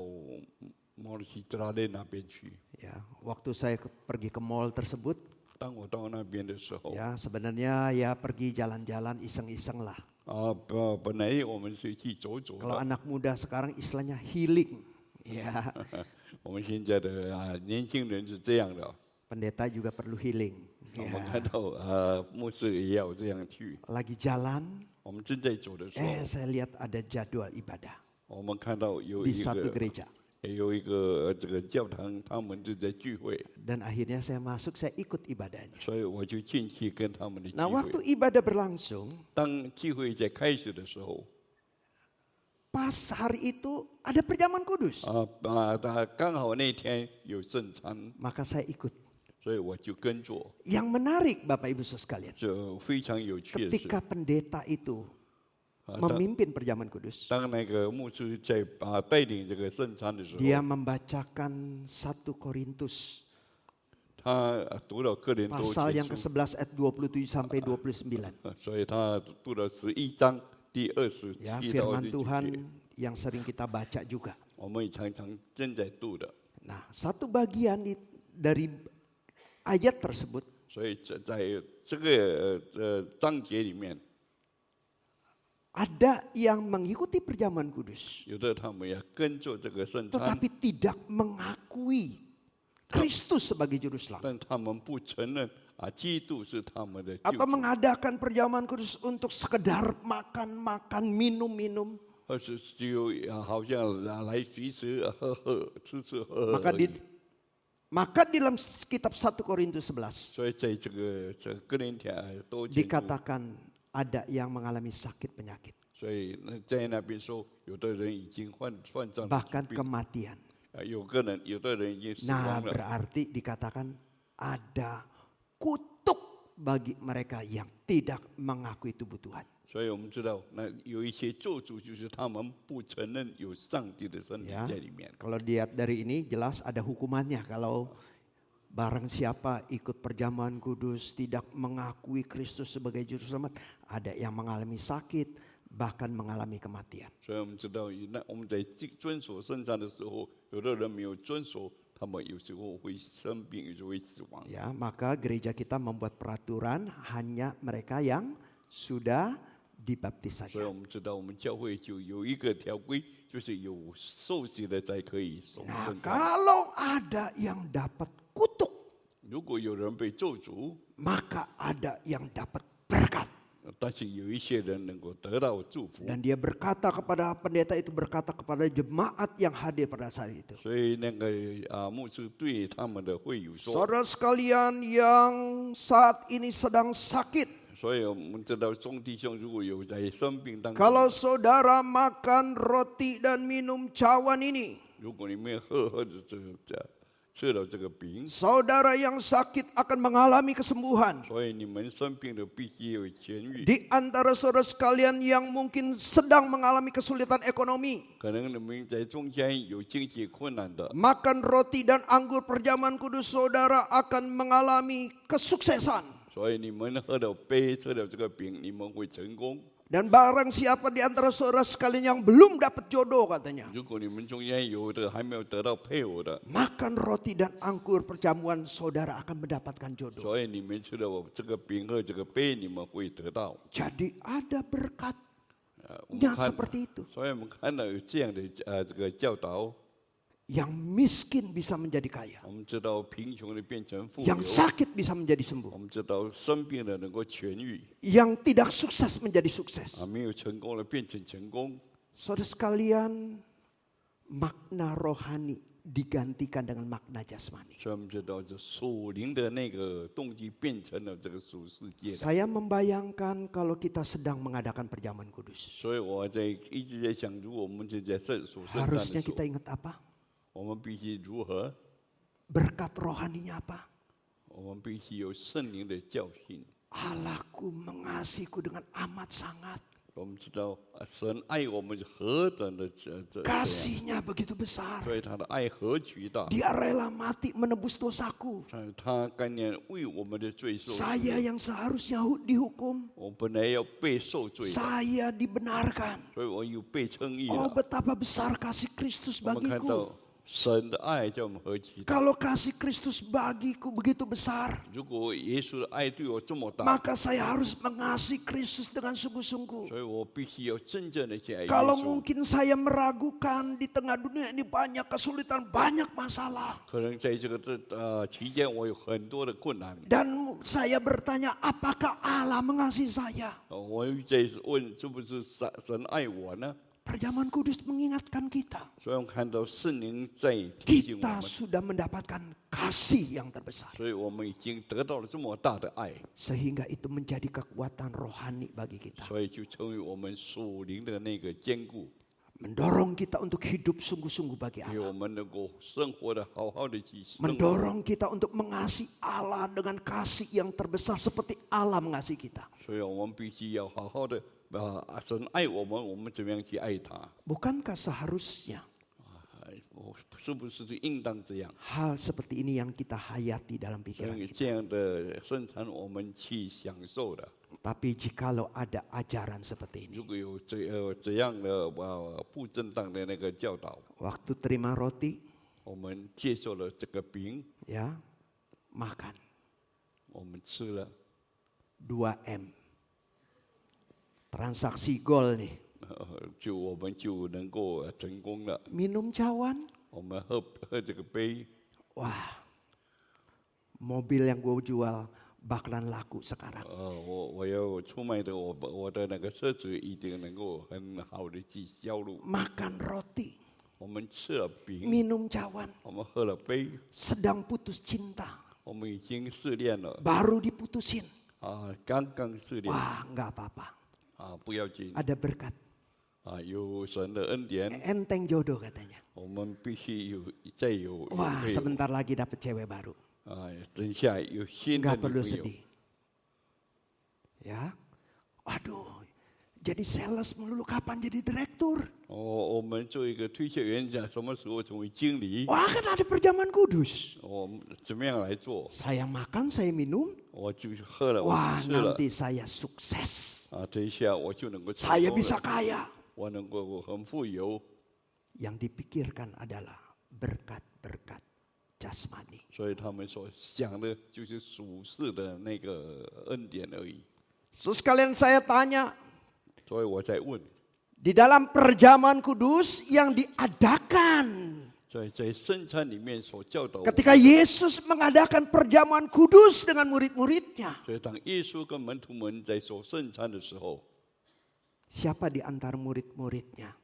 摩洛西拉列那边去， Ya, waktu saya pergi ke mall tersebut, 当我到那边的时候， ya sebenarnya ya pergi jalan-jalan iseng-iseng lah. 本来我们是去走走 Kalau 的， anak muda sekarang istilahnya healing. Ya, 我们现在的年轻人是这样的， pendeta juga perlu healing. 我们 Ya. 看到牧师也要这样去。 Lagi jalan, 我们正在走的时候， saya lihat ada jadwal ibadah 我们看到有 di 一 satu 个 gereja. 有一个这个教堂，他们正在聚会， Dan akhirnya saya masuk, saya ikut ibadahnya. 所以我就进去跟他们的聚 Nah, 会。 waktu ibadah berlangsung, 当聚会在开始的时候， pas hari itu ada perjamuan kudus. 他刚好那天有圣餐， Maka saya ikut. 所以我就跟着。 Yang menarik Bapak Ibu Saudara sekalian, 这非常有趣的是， ketika pendeta itu 当 memimpin perjamuan kudus, 当那个牧师在带领这个圣餐的时候， dia membacakan 1 Korintus 他读了哥林多 pasal 前 yang 书， ke-11 ayat 27 sampai 29. 所以他读了11章第 27 Ya, 到 firman 29节， Tuhan yang sering kita baca juga. 我们也常常正在读的。 Nah, satu bagian dari ayat tersebut 所以在这个章节里面， ada yang mengikuti perjamuan kudus, 有的他们也跟着这个圣餐， tetapi tidak mengakui Kristus sebagai juru selamat. 但他们不承认基督是他们的救 Atau 主， mengadakan perjamuan kudus untuk sekedar makan-makan, minum-minum. 而是只有好像来随时喝喝吃吃喝喝 Maka 而已。 maka di dalam kitab 1 Korintus 11所以在这个哥林田都前书， dikatakan ada yang mengalami sakit penyakit, 所以在那边说，有的人已经患上了 bahkan 疾病， kematian. 有的人已经死 Nah, 亡了。 berarti dikatakan ada kutuk bagi mereka yang tidak mengakui tubuh Tuhan. 所以我们知道，那有一些咒诅，就是他们不承认有上帝的身体 Ya. 在里面。 Kalau dilihat dari ini jelas ada hukumannya kalau Barang siapa ikut perjamuan kudus tidak mengakui Kristus sebagai juru selamat, ada yang mengalami sakit, bahkan mengalami kematian. 所以我们知道，我们在遵守圣餐的时候，有的人没有遵守，他们有时候会生病，有时候会死亡。 Ya, maka gereja kita membuat peraturan hanya mereka yang sudah dibaptis 所以 saja. 我们知道，我们教会就有一个条规，就是有受洗的才可以守 Nah, 圣餐。 kalau ada yang dapat kutuk, 如果有人被咒诅， maka ada yang dapat berkat. 但是有一些人能够得到祝福， Dan dia berkata kepada pendeta itu, berkata kepada jemaat yang hadir pada saat itu. 所以那个牧师对他们的会友说， Saudara sekalian yang saat ini sedang sakit, 所以我们知道众弟兄如果有在生病当中， kalau saudara makan roti dan minum cawan ini, 如果你们喝着吃了这个饼， saudara yang sakit akan mengalami kesembuhan. 所以你们生病的必须有痊愈。 Di antara saudara sekalian yang mungkin sedang mengalami kesulitan ekonomi, 可能你们在中间有经济困难的， makan roti dan anggur perjamuan kudus saudara akan mengalami kesuksesan. 所以你们喝了杯，吃了这个饼，你们会成功。 Dan barang siapa di antara saudara sekalian yang belum dapat jodoh katanya, 如果你们中间有的还没有得到配偶的， makan roti dan anggur perjamuan saudara akan mendapatkan jodoh. 所以你们吃了我这个饼和这个杯，你们会得到。 Jadi ada berkatnya 我们看， seperti itu. 所以我们看到有这样的这个教导， Yang miskin bisa menjadi kaya, 我们知道贫穷的变成富有， yang sakit bisa menjadi 我 sembuh, 们知道生病的能够痊愈， yang tidak sukses menjadi sukses. 没有成功的变成成功。 Saudara sekalian, makna rohani digantikan dengan makna jasmani. 所以我们知道这属灵的那个动机变成了这个属世界的。 Saya membayangkan kalau kita sedang mengadakan perjamuan kudus. 所以我一直在想，如果我们就在属圣诞的 Harusnya 时 kita 候， ingat apa? 我们必须如何？ Berkat rohaninya apa? 我们必须有圣灵的教训。 Allahku mengasihiku dengan amat sangat. 我们知道神爱我们是何等的这样， Kasihnya begitu besar. 所以他的爱何其大， Dia rela mati menebus dosaku. 他甘愿为我们的罪受死。 Saya yang seharusnya dihukum, 我本来要被受罪的， saya dibenarkan. 所以我有被称义 Oh 了。 betapa besar kasih Kristus 我们看 bagiku. 到神的爱叫我们何其大。 Kalau kasih Kristus bagiku begitu besar, 如果耶稣的爱对我这么大， maka saya harus mengasihi Kristus dengan sungguh-sungguh. 所以我必须要真正的去爱耶 Kalau 稣。 mungkin saya meragukan di tengah dunia ini banyak kesulitan, banyak masalah. 可能在这个期间，我有很多的困难。 Dan saya bertanya, apakah Allah mengasihi saya? 我在问，是不是神爱我呢？ Perjamuan kudus mengingatkan kita. 所以我们看到圣灵在提醒我 Kita 们， sudah mendapatkan kasih yang terbesar. 所以我们已经得到了这么大的爱， Sehingga itu menjadi kekuatan rohani bagi kita. 所以就成为我们属灵的那个坚固， Mendorong kita untuk hidup sungguh-sungguh bagi 给我 Allah. 们能够生活的好好的去生活。 Mendorong kita untuk mengasihi Allah dengan kasih yang terbesar seperti Allah mengasihi kita. 所以我们必须要好好的神爱我们，我们怎么样去爱他？ Bukankah seharusnya 是不是就应当这样？ hal seperti ini yang kita hayati dalam 所 pikiran 以 kita? 这样的圣餐我们去享受的。 Tapi jikalau ada ajaran seperti ini, 如果有这样的不正当的那个教导， waktu terima roti, 我们接受了这个饼， ya, makan 我们吃了， 2M. Transaksi gol nih. 我们就能够成功了。 Minum cawan, 我们喝这个杯， wah, mobil yang gue jual bakalan laku sekarang. 我要出卖的我的那个车子一定能够很好的去销路。 Makan roti, 我们吃了饼， minum cawan, 我们喝了杯， sedang putus cinta, 我们已经试炼了 baru diputusin. 刚刚试炼 Wah, nggak apa-apa. 不要紧 Ada berkat. 有神的恩典， Enteng jodoh katanya. 我们必须再有 Wah, 配偶 sebentar lagi dapat cewek baru. 等一下有新的 Nggak 女 perlu 朋友， sedih. Ya, waduh, jadi sales melulu, kapan jadi direktur? 我们做一个推销员，讲什么时候成为经理？ Wah, kan ada perjamuan kudus. 我们怎么样来做？ Saya makan, saya minum. 我就喝了，我 Wah, 就吃了 nanti saya sukses. 啊，这一下我就能够成 Saya 功 bisa 了， kaya. 我能够很富有。 Yang dipikirkan adalah berkat-berkat jasmani. 所以他们所想的就是属世的那个恩典而已。 Terus kalian saya tanya, 所以我在问， di dalam perjamuan kudus yang diadakan 在圣餐里面所教导我们， ketika Yesus mengadakan perjamuan kudus dengan murid-muridnya, 所以当耶稣跟门徒们在守圣餐的时候， siapa di antara murid-muridnya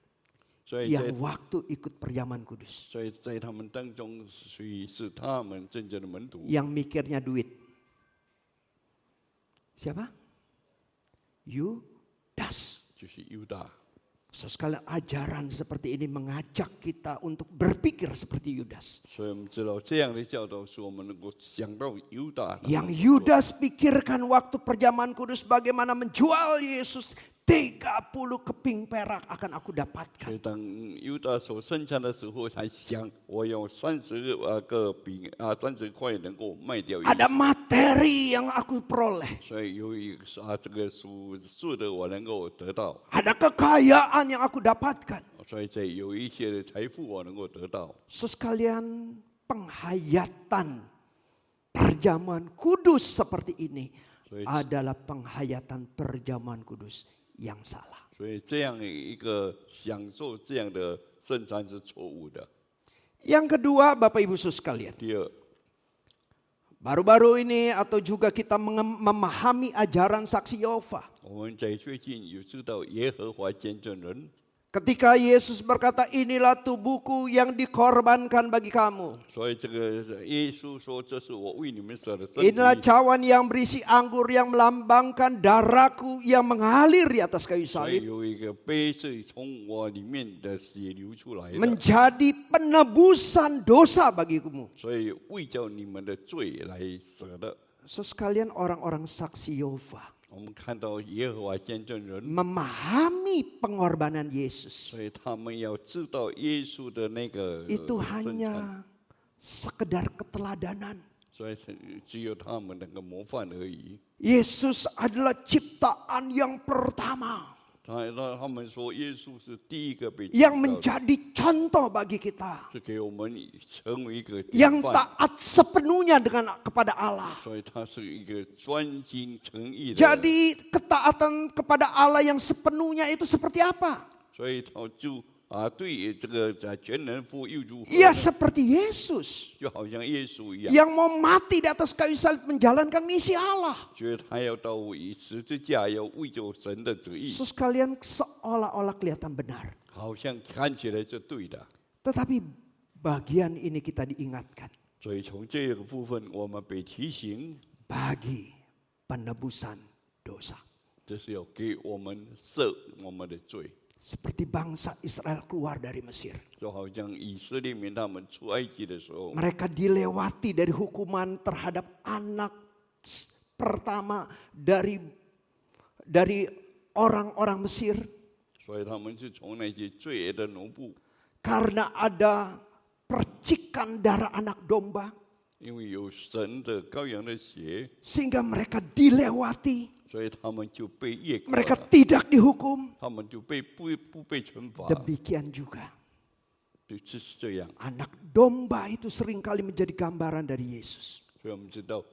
所以 yang waktu ikut perjamuan kudus 所以在他们当中，谁是他们真正的门徒？ yang mikirnya duit? Siapa? Yudas. 就是犹大。 Sekalian ajaran seperti ini mengajak kita untuk berpikir seperti Yudas. 所以我们知道这样的教导，使我们能够想到犹大。 Yang Yudas pikirkan waktu perjamuan kudus bagaimana menjual Yesus, 30 keping perak akan aku 所 dapatkan. 以当犹大守圣餐的时候，还想我用30个饼30块能够卖掉耶稣。 Ada materi yang aku peroleh. 所以由于这个属的我能够得到， Ada kekayaan yang aku dapatkan. 所以在有一些的财富我能够得到。 Sekalian penghayatan perjamuan kudus seperti ini adalah penghayatan perjamuan kudus yang salah. 所以这样一个享受这样的圣餐是错误的。 Yang kedua, Bapak Ibu Saudara sekalian, 第二， baru-baru ini atau juga kita memahami ajaran saksi Yehova. 我们在最近有知道耶和华见证人， Ketika Yesus berkata, inilah tubuhku yang dikorbankan bagi kamu. 所以这个耶稣说：“这是我为你们舍的身体。” Inilah cawan yang berisi anggur yang melambangkan darahku yang mengalir di atas kayu 所以 salib. 有一个杯是从我里面的血流出来的， Menjadi penebusan dosa bagimu. 所以为叫你们的罪来舍的。 Sekalian orang-orang saksi Yehova 我们看到耶和华见证人， memahami pengorbanan Yesus. 所以他们要知道耶稣的那个 Itu 圣餐， hanya sekedar keteladanan. 所以只有他们那个模范而已。 Yesus adalah ciptaan yang pertama 他们说耶稣是第一个被 yang 创造的， menjadi contoh bagi kita, 是给我们成为一个典 yang 范， taat sepenuhnya kepada Allah. 所以他是一个专心诚意的。 Jadi ketaatan kepada Allah yang sepenuhnya itu seperti apa? 所以他就对这个全人服务又如何 Ya 呢？ seperti Yesus 就好像耶稣一样， yang mau mati di atas kayu salib menjalankan misi Allah. 觉得他要到十字架，要为着神的旨意， Yesus kalian seolah-olah kelihatan benar. 好像看起来是对的。 Tetapi bagian ini kita diingatkan 所以从这个部分，我们被提醒， bagi penebusan dosa. 这是要给我们赦我们的罪， Seperti bangsa Israel keluar dari Mesir. 就好像以色列民他们出埃及的时候， Mereka dilewati dari hukuman terhadap anak pertama dari orang-orang Mesir. 所以他们是从那些罪恶的奴仆， Karena ada percikan darah anak domba. 因为有神的羔羊的血， Sehingga mereka dilewati. 所以他们就被越过 Mereka 了， tidak dihukum. 他们就被不被惩罚， Demikian juga 就是这样。 anak domba itu seringkali menjadi gambaran dari Yesus. 所以我们知道，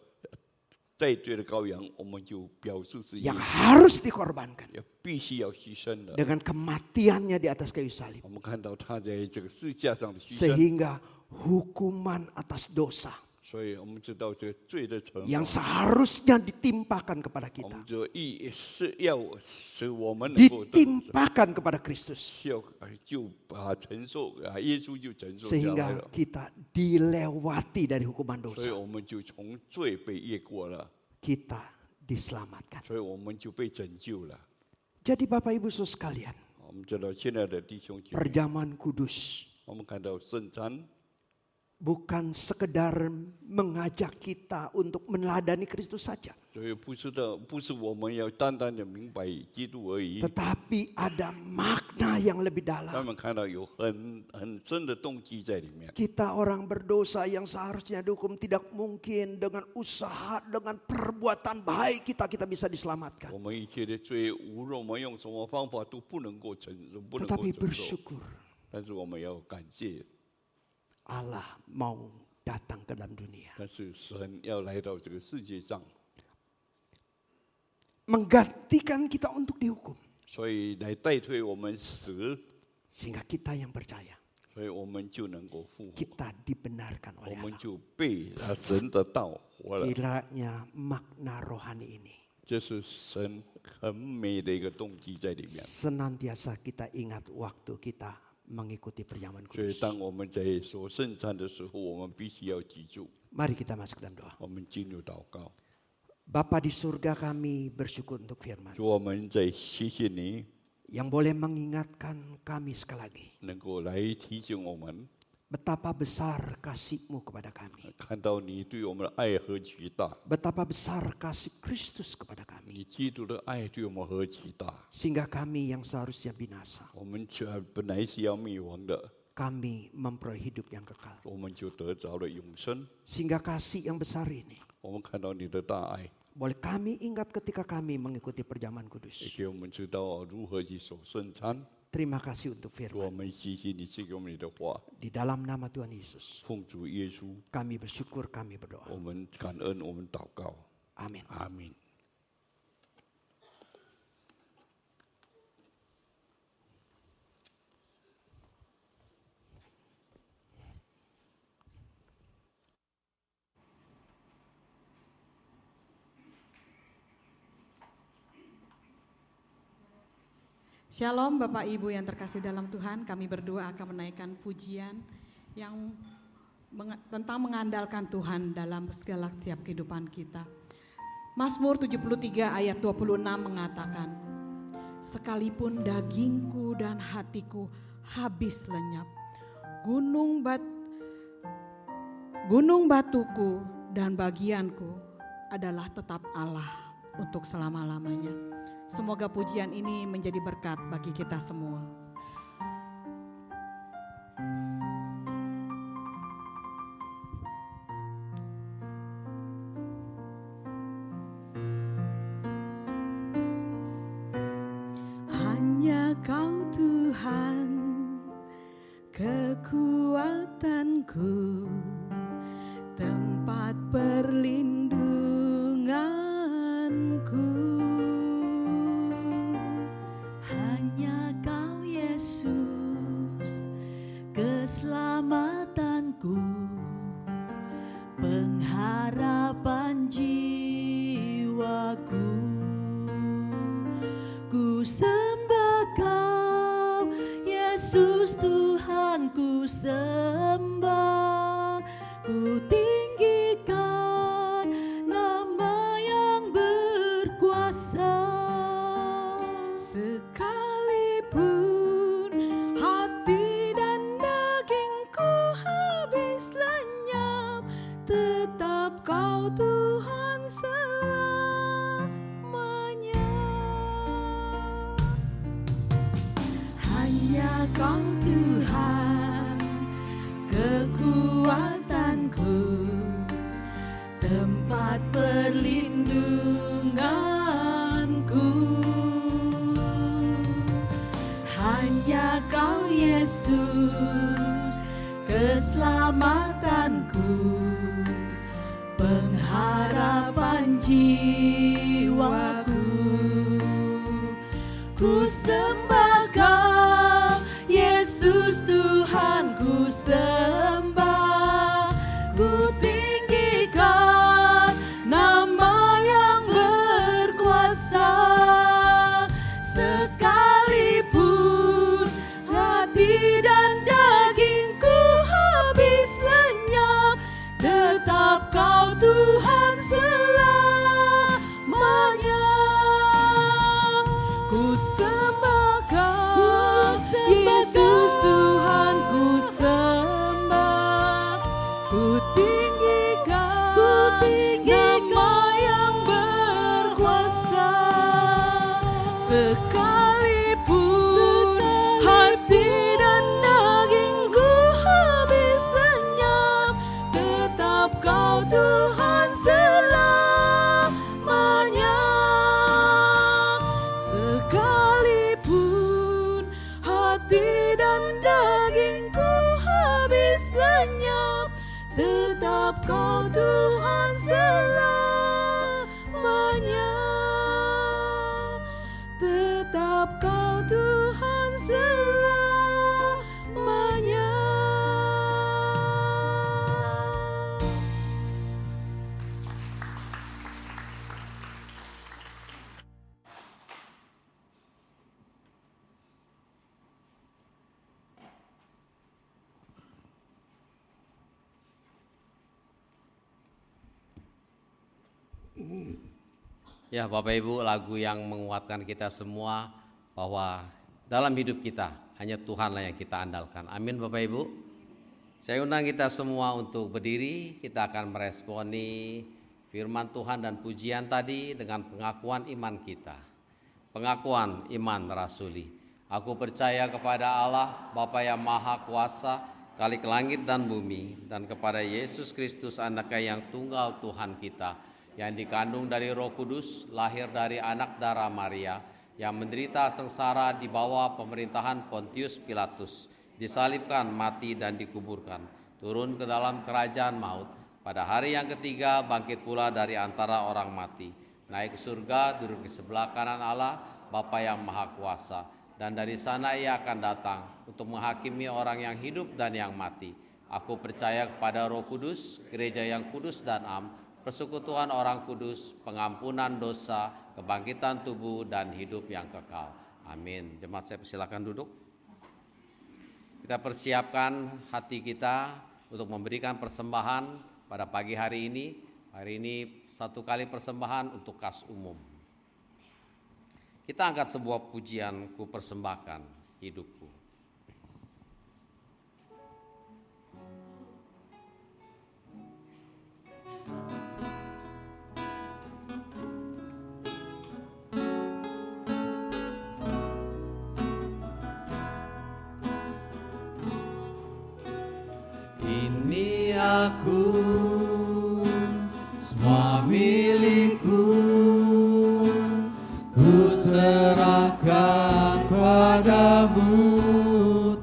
再罪的羔羊，我们就表示是耶 Yang 稣， harus dikorbankan. 必须要牺牲的。 Dengan kematiannya di atas kayu salib. 我们看到他在这个十字架上的牺牲， Sehingga hukuman atas dosa 所以我们知道这个罪的惩 yang 罚， seharusnya ditimpakan kepada 我 kita. 们就意是要使我们能够得 Ditimpakan kepada Kristus. 要就把承受耶稣就承受下来 Sehingga 了， kita dilewati dari hukuman 所以 dosa. 我们就从罪被越过了， Kita diselamatkan. 所以我们就被拯救了。 Jadi Bapak Ibu Saudara sekalian, 我们知道现在的弟兄姐妹， perjamuan kudus 我们看到圣餐 bukan sekedar mengajak kita untuk meneladani Kristus saja. 所以不是我们要单单的明白基督而已， Tetapi ada makna yang lebih 他 dalam. 们看到有很深的动机在里面。 Kita orang berdosa yang seharusnya dihukum, tidak mungkin dengan usaha, dengan perbuatan baik kita bisa diselamatkan. 我们一切的罪，无论我们用什么方法都不能够承受，不能够 Tetapi 承受。 bersyukur 但是我们要感谢， Allah mau datang ke dalam dunia. 但是神要来到这个世界上， Menggantikan kita untuk dihukum. 所以来代替我们死， Sehingga kita yang percaya, 所以我们就能够复活， kita dibenarkan 我 oleh 们 Allah. 就被神的道活了。 Kiranya makna rohani ini 这是神很美的一个动机在里面。 senantiasa kita ingat waktu kita mengikuti perjamuan 所以 kudus. 当我们在守圣餐的时候，我们必须要记住， Mari kita masuk dalam doa. 我们进入祷告。 Bapa di surga, kami bersyukur untuk firman 主，我们在谢谢你， yang boleh mengingatkan kami sekali lagi 能够来提醒我们， betapa besar kasih-Mu kepada kami. 看到你对我们的爱何其大， Betapa besar kasih Kristus kepada kami. 你基督的爱对我们何其大。 Sehingga kami yang seharusnya binasa, 我们本来是要灭亡的， kami memperoleh hidup yang kekal. 我们就得着了永生。 Sehingga kasih yang besar ini 我们看到你的大爱， boleh kami ingat ketika kami mengikuti perjamuan 也 kudus. 给我们知道如何去守圣餐。 Terima kasih untuk 主，我 firman. 们谢谢你赐给我们你的话， Di dalam nama Tuhan Yesus, 奉主耶稣， kami bersyukur, kami berdoa. 我们感恩，我们祷告， Amin. 阿门。 Shalom Bapak Ibu yang terkasih dalam Tuhan, kami berdua akan menaikkan pujian yang tentang mengandalkan Tuhan dalam segala setiap kehidupan kita. Mazmur 73 ayat 26 mengatakan, sekalipun dagingku dan hatiku habis lenyap, gunung batuku dan bagianku adalah tetap Allah untuk selama-lamanya. Semoga pujian ini menjadi berkat bagi kita semua. Hanya Kau Tuhan, kekuatanku, tempat perlindunganku. Hanya Kau Yesus, keselamatanku, pengharapan jiwaku. Ku sembah Kau Yesus Tuhan, ku sembah, ku tinggikan nama yang berkuasa. Sekalipun hati dan dagingku habis lenyap, tetap Kau Tuhan selamanya. Hanya Kau Tuhan, kekuatanku, tempat perlindunganku. Hanya Kau Yesus, keselamatanku, pengharapan jiwaku. Ku sembah Kau Yesus Tuhan, ku sembah, ku tinggikan nama yang berkuasa. Sekalipun hati dan dagingku habis lenyap, tetap Kau Tuhan selamanya. Ku sembah Kau Kau Tuhan selamanya, tetap Kau Tuhan selamanya. Ya Bapak Ibu, lagu yang menguatkan kita semua bahwa dalam hidup kita hanya Tuhanlah yang kita andalkan. Amin Bapak Ibu. Saya undang kita semua untuk berdiri, kita akan meresponi firman Tuhan dan pujian tadi dengan pengakuan iman kita. Pengakuan iman rasuli. Aku percaya kepada Allah, Bapa yang Maha Kuasa, Khalik langit dan bumi, dan kepada Yesus Kristus Anaknya yang tunggal Tuhan kita, yang dikandung dari Roh Kudus, lahir dari anak darah Maria, yang menderita sengsara di bawah pemerintahan Pontius Pilatus, disalibkan, mati dan dikuburkan, turun ke dalam kerajaan maut, pada hari yang ketiga bangkit pula dari antara orang mati, naik ke surga, duduk di sebelah kanan Allah, Bapa yang Maha Kuasa, dan dari sana Ia akan datang untuk menghakimi orang yang hidup dan yang mati. Aku percaya kepada Roh Kudus, gereja yang kudus dan am, persekutuan orang kudus, pengampunan dosa, kebangkitan tubuh, dan hidup yang kekal. Amin. Jemaat saya persilakan duduk. Kita persiapkan hati kita untuk memberikan persembahan pada pagi hari ini. Hari ini satu kali persembahan untuk kas umum. Kita angkat sebuah pujian, ku persembahkan hidupku. Ini aku, semua milikku, ku serahkan padamu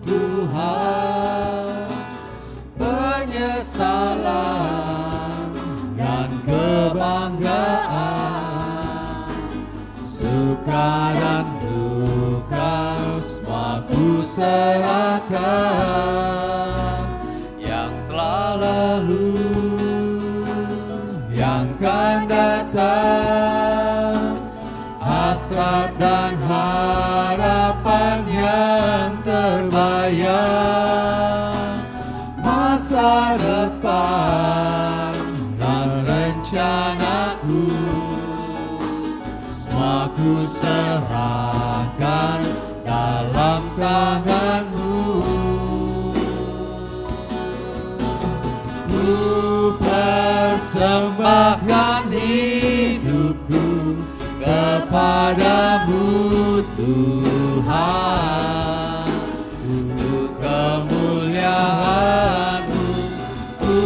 Tuhan. Penyesalan dan kebanggaan, suka dan duka, semua ku serahkan. Lalu yang kan datang, hasrat dan harapan yang terbayang, masa depan dan rencanaku, semua ku serahkan dalam tanganmu. Ku persembahkan hidupku kepadamu Tuhan, untuk kemuliaan-Mu. Ku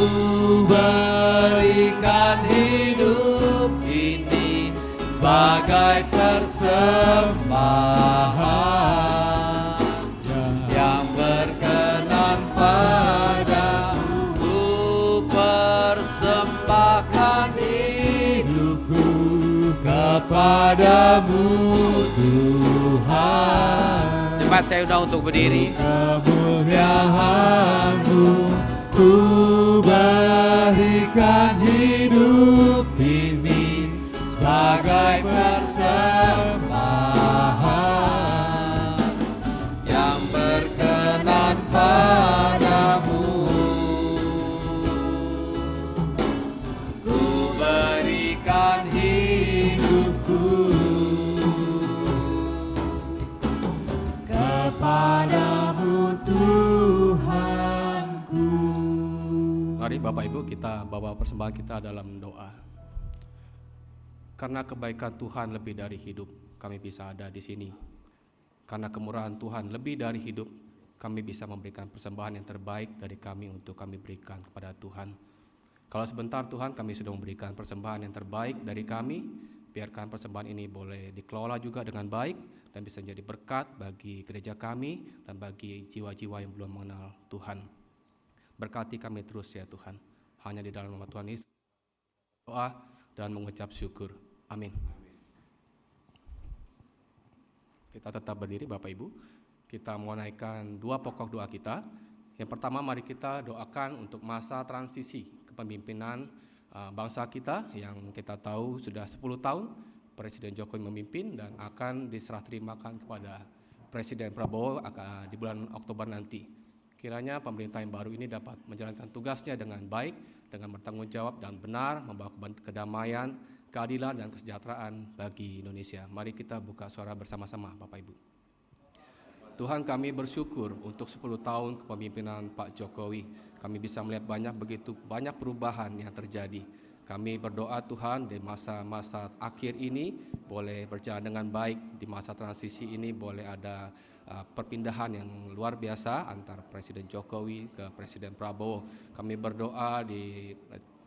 berikan hidup ini sebagai persembahan yang berkenan padamu. Persembahkan hidupku kepadamu Tuhan. Jemaat saya undang untuk berdiri. Kemuliaan-Mu, ku berikan hidup ini sebagai persembahan yang berkenan padamu. Hidupku kepadamu Tuhanku. Mari Bapak Ibu kita bawa persembahan kita dalam doa. Karena kebaikan Tuhan lebih dari hidup, kami bisa ada di sini. Karena kemurahan Tuhan lebih dari hidup, kami bisa memberikan persembahan yang terbaik dari kami untuk kami berikan kepada Tuhan. Kalau sebentar Tuhan kami sudah memberikan persembahan yang terbaik dari kami, biarkan persembahan ini boleh dikelola juga dengan baik dan bisa menjadi berkat bagi gereja kami dan bagi jiwa-jiwa yang belum mengenal Tuhan. Berkati kami terus ya Tuhan. Hanya di dalam nama Tuhan Yesus doa dan mengucap syukur. Amin. Kita tetap berdiri Bapak Ibu. Kita mau naikkan 2 pokok doa kita. Yang pertama, mari kita doakan untuk masa transisi kepemimpinan bangsa kita yang kita tahu sudah 10 tahun Presiden Jokowi memimpin dan akan diserah terimakan kepada Presiden Prabowo di bulan Oktober nanti. Kiranya pemerintah yang baru ini dapat menjalankan tugasnya dengan baik, dengan bertanggung jawab dan benar, membawa kedamaian, keadilan dan kesejahteraan bagi Indonesia. Mari kita buka suara bersama-sama Bapak Ibu. Tuhan, kami bersyukur untuk 10 tahun kepemimpinan Pak Jokowi. Kami bisa melihat begitu banyak perubahan yang terjadi. Kami berdoa Tuhan di masa-masa akhir ini boleh berjalan dengan baik. Di masa transisi ini boleh ada perpindahan yang luar biasa antara Presiden Jokowi ke Presiden Prabowo. Kami berdoa di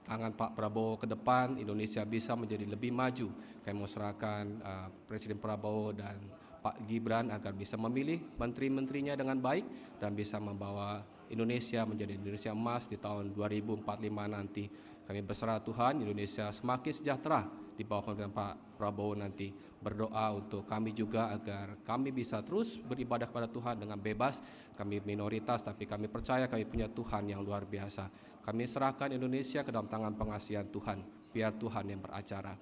tangan Pak Prabowo ke depan Indonesia bisa menjadi lebih maju. Kami mengusulkan Presiden Prabowo dan Pak Gibran agar bisa memilih menteri-menterinya dengan baik dan bisa membawa Indonesia menjadi Indonesia emas di tahun 2045 nanti. Kami berserah Tuhan, Indonesia semakin sejahtera di bawah pemerintahan Pak Prabowo nanti. Berdoa untuk kami juga agar kami bisa terus beribadah kepada Tuhan dengan bebas. Kami minoritas tapi kami percaya kami punya Tuhan yang luar biasa. Kami serahkan Indonesia ke dalam tangan pengasihan Tuhan. Biar Tuhan yang beracara.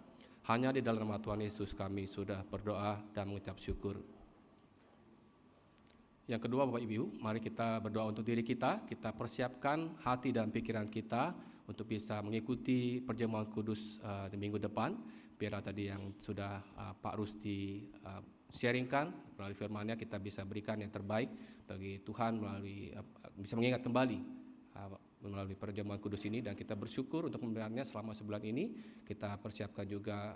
Hanya di dalam nama Tuhan Yesus kami sudah berdoa dan mengucap syukur. Yang kedua Bapak Ibu, mari kita berdoa untuk diri kita. Kita persiapkan hati dan pikiran kita untuk bisa mengikuti perjamuan kudus di minggu depan. Biar tadi yang sudah Pak Rusti sharingkan melalui firman-Nya, kita bisa berikan yang terbaik bagi Tuhan melalui bisa mengingat kembali melalui perjamuan kudus ini, dan kita bersyukur untuk pemberiannya selama sebulan ini. Kita persiapkan juga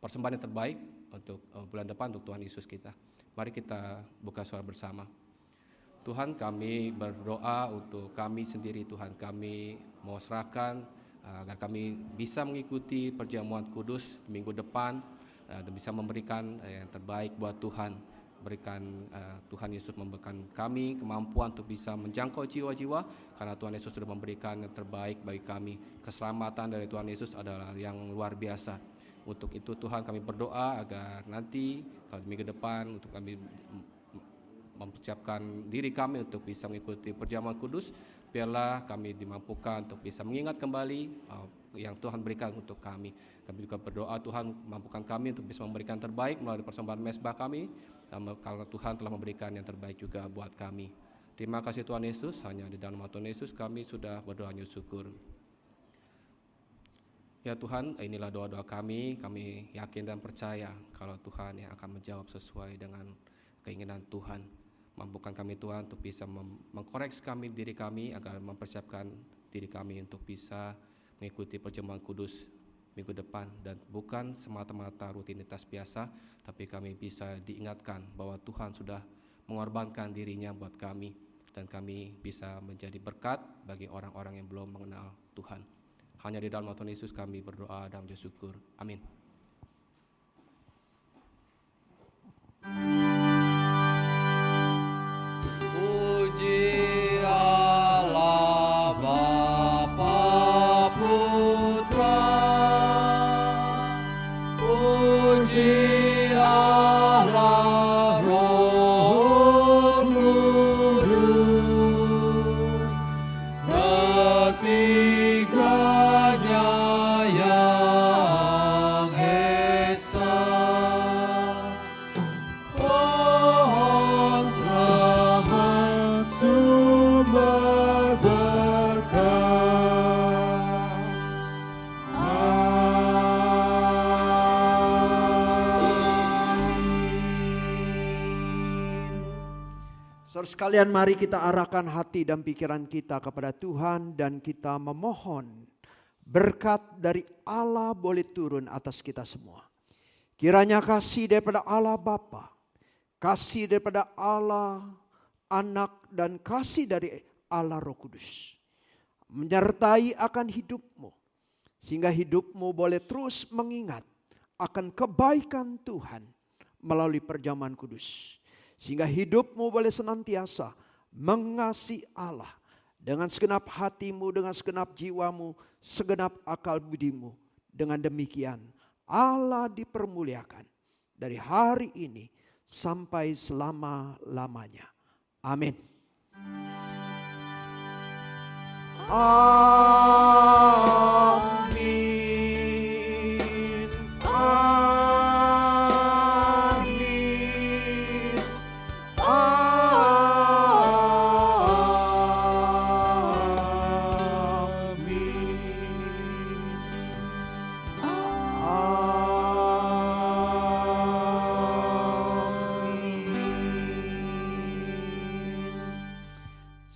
persembahan yang terbaik untuk bulan depan untuk Tuhan Yesus kita. Mari kita buka suara bersama. Tuhan, kami berdoa untuk kami sendiri. Tuhan, kami mau serahkan agar kami bisa mengikuti perjamuan kudus minggu depan dan bisa memberikan yang terbaik buat Tuhan. Berikan Tuhan Yesus memberikan kami kemampuan untuk bisa menjangkau jiwa-jiwa, karena Tuhan Yesus sudah memberikan yang terbaik bagi kami. Keselamatan dari Tuhan Yesus adalah yang luar biasa. Untuk itu Tuhan, kami berdoa agar nanti kalau minggu depan untuk kami mempersiapkan diri kami untuk bisa mengikuti perjamuan kudus. Biarlah kami dimampukan untuk bisa mengingat kembali yang Tuhan berikan untuk kami. Kami juga berdoa Tuhan mampukan kami untuk bisa memberikan terbaik melalui persembahan mezbah kami. Kalau Tuhan telah memberikan yang terbaik juga buat kami. Terima kasih Tuhan Yesus, hanya di dalam nama Tuhan Yesus kami sudah berdoa syukur. Ya Tuhan, inilah doa-doa kami yakin dan percaya kalau Tuhan yang akan menjawab sesuai dengan keinginan Tuhan. Mampukan kami Tuhan untuk bisa mengkoreksi diri kami agar mempersiapkan diri kami untuk bisa mengikuti perjamuan kudus minggu depan, dan bukan semata-mata rutinitas biasa, tapi kami bisa diingatkan bahwa Tuhan sudah mengorbankan dirinya buat kami, dan kami bisa menjadi berkat bagi orang-orang yang belum mengenal Tuhan. Hanya di dalam nama Tuhan Yesus kami berdoa dan bersyukur. Amin. Puji Allah Bapa Putra, puji Allah Roh Kudus, ketiganya yang esa. Pohon selamat sumber berkah. Saudara sekalian, mari kita arahkan hati dan pikiran kita kepada Tuhan dan kita memohon berkat dari Allah boleh turun atas kita semua. Kiranya kasih daripada Allah Bapa, kasih daripada Allah Anak, dan kasih dari Allah Roh Kudus menyertai akan hidupmu, sehingga hidupmu boleh terus mengingat akan kebaikan Tuhan melalui perjamuan kudus, sehingga hidupmu boleh senantiasa mengasihi Allah dengan segenap hatimu, dengan segenap jiwamu, segenap akal budimu. Dengan demikian Allah dipermuliakan dari hari ini sampai selama-lamanya. Amin. Amin. Amin.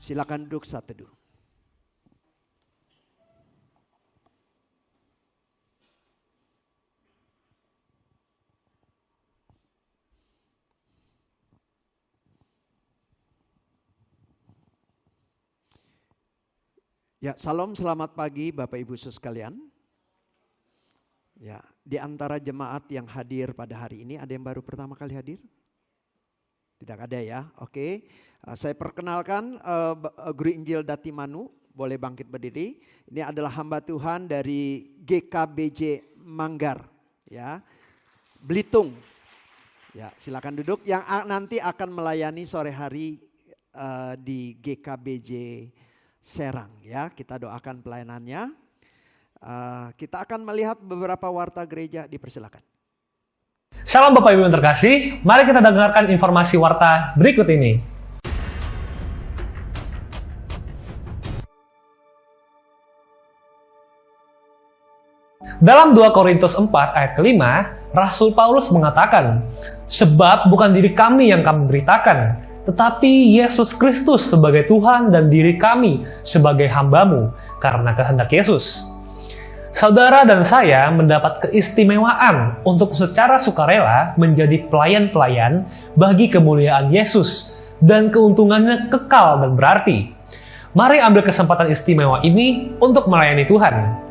Silakan duduk saat teduh. Ya, salam selamat pagi Bapak Ibu Saudara sekalian. Ya, di antara jemaat yang hadir pada hari ini ada yang baru pertama kali hadir? Tidak ada ya, oke. Saya perkenalkan Guru Injil Datimanu, boleh bangkit berdiri. Ini adalah hamba Tuhan dari GKBJ Manggar, ya, Belitung. Ya, silakan duduk. Yang nanti akan melayani sore hari di GKBJ Serang, ya. Kita doakan pelayanannya. Kita akan melihat beberapa warta gereja, dipersilakan. Shalom Bapak Ibu yang terkasih, mari kita dengarkan informasi warta berikut ini. Dalam 2 Korintus 4 ayat kelima, Rasul Paulus mengatakan, sebab bukan diri kami yang kami beritakan, tetapi Yesus Kristus sebagai Tuhan dan diri kami sebagai hambamu karena kehendak Yesus. Saudara dan saya mendapat keistimewaan untuk secara sukarela menjadi pelayan-pelayan bagi kemuliaan Yesus dan keuntungannya kekal dan berarti. Mari ambil kesempatan istimewa ini untuk melayani Tuhan.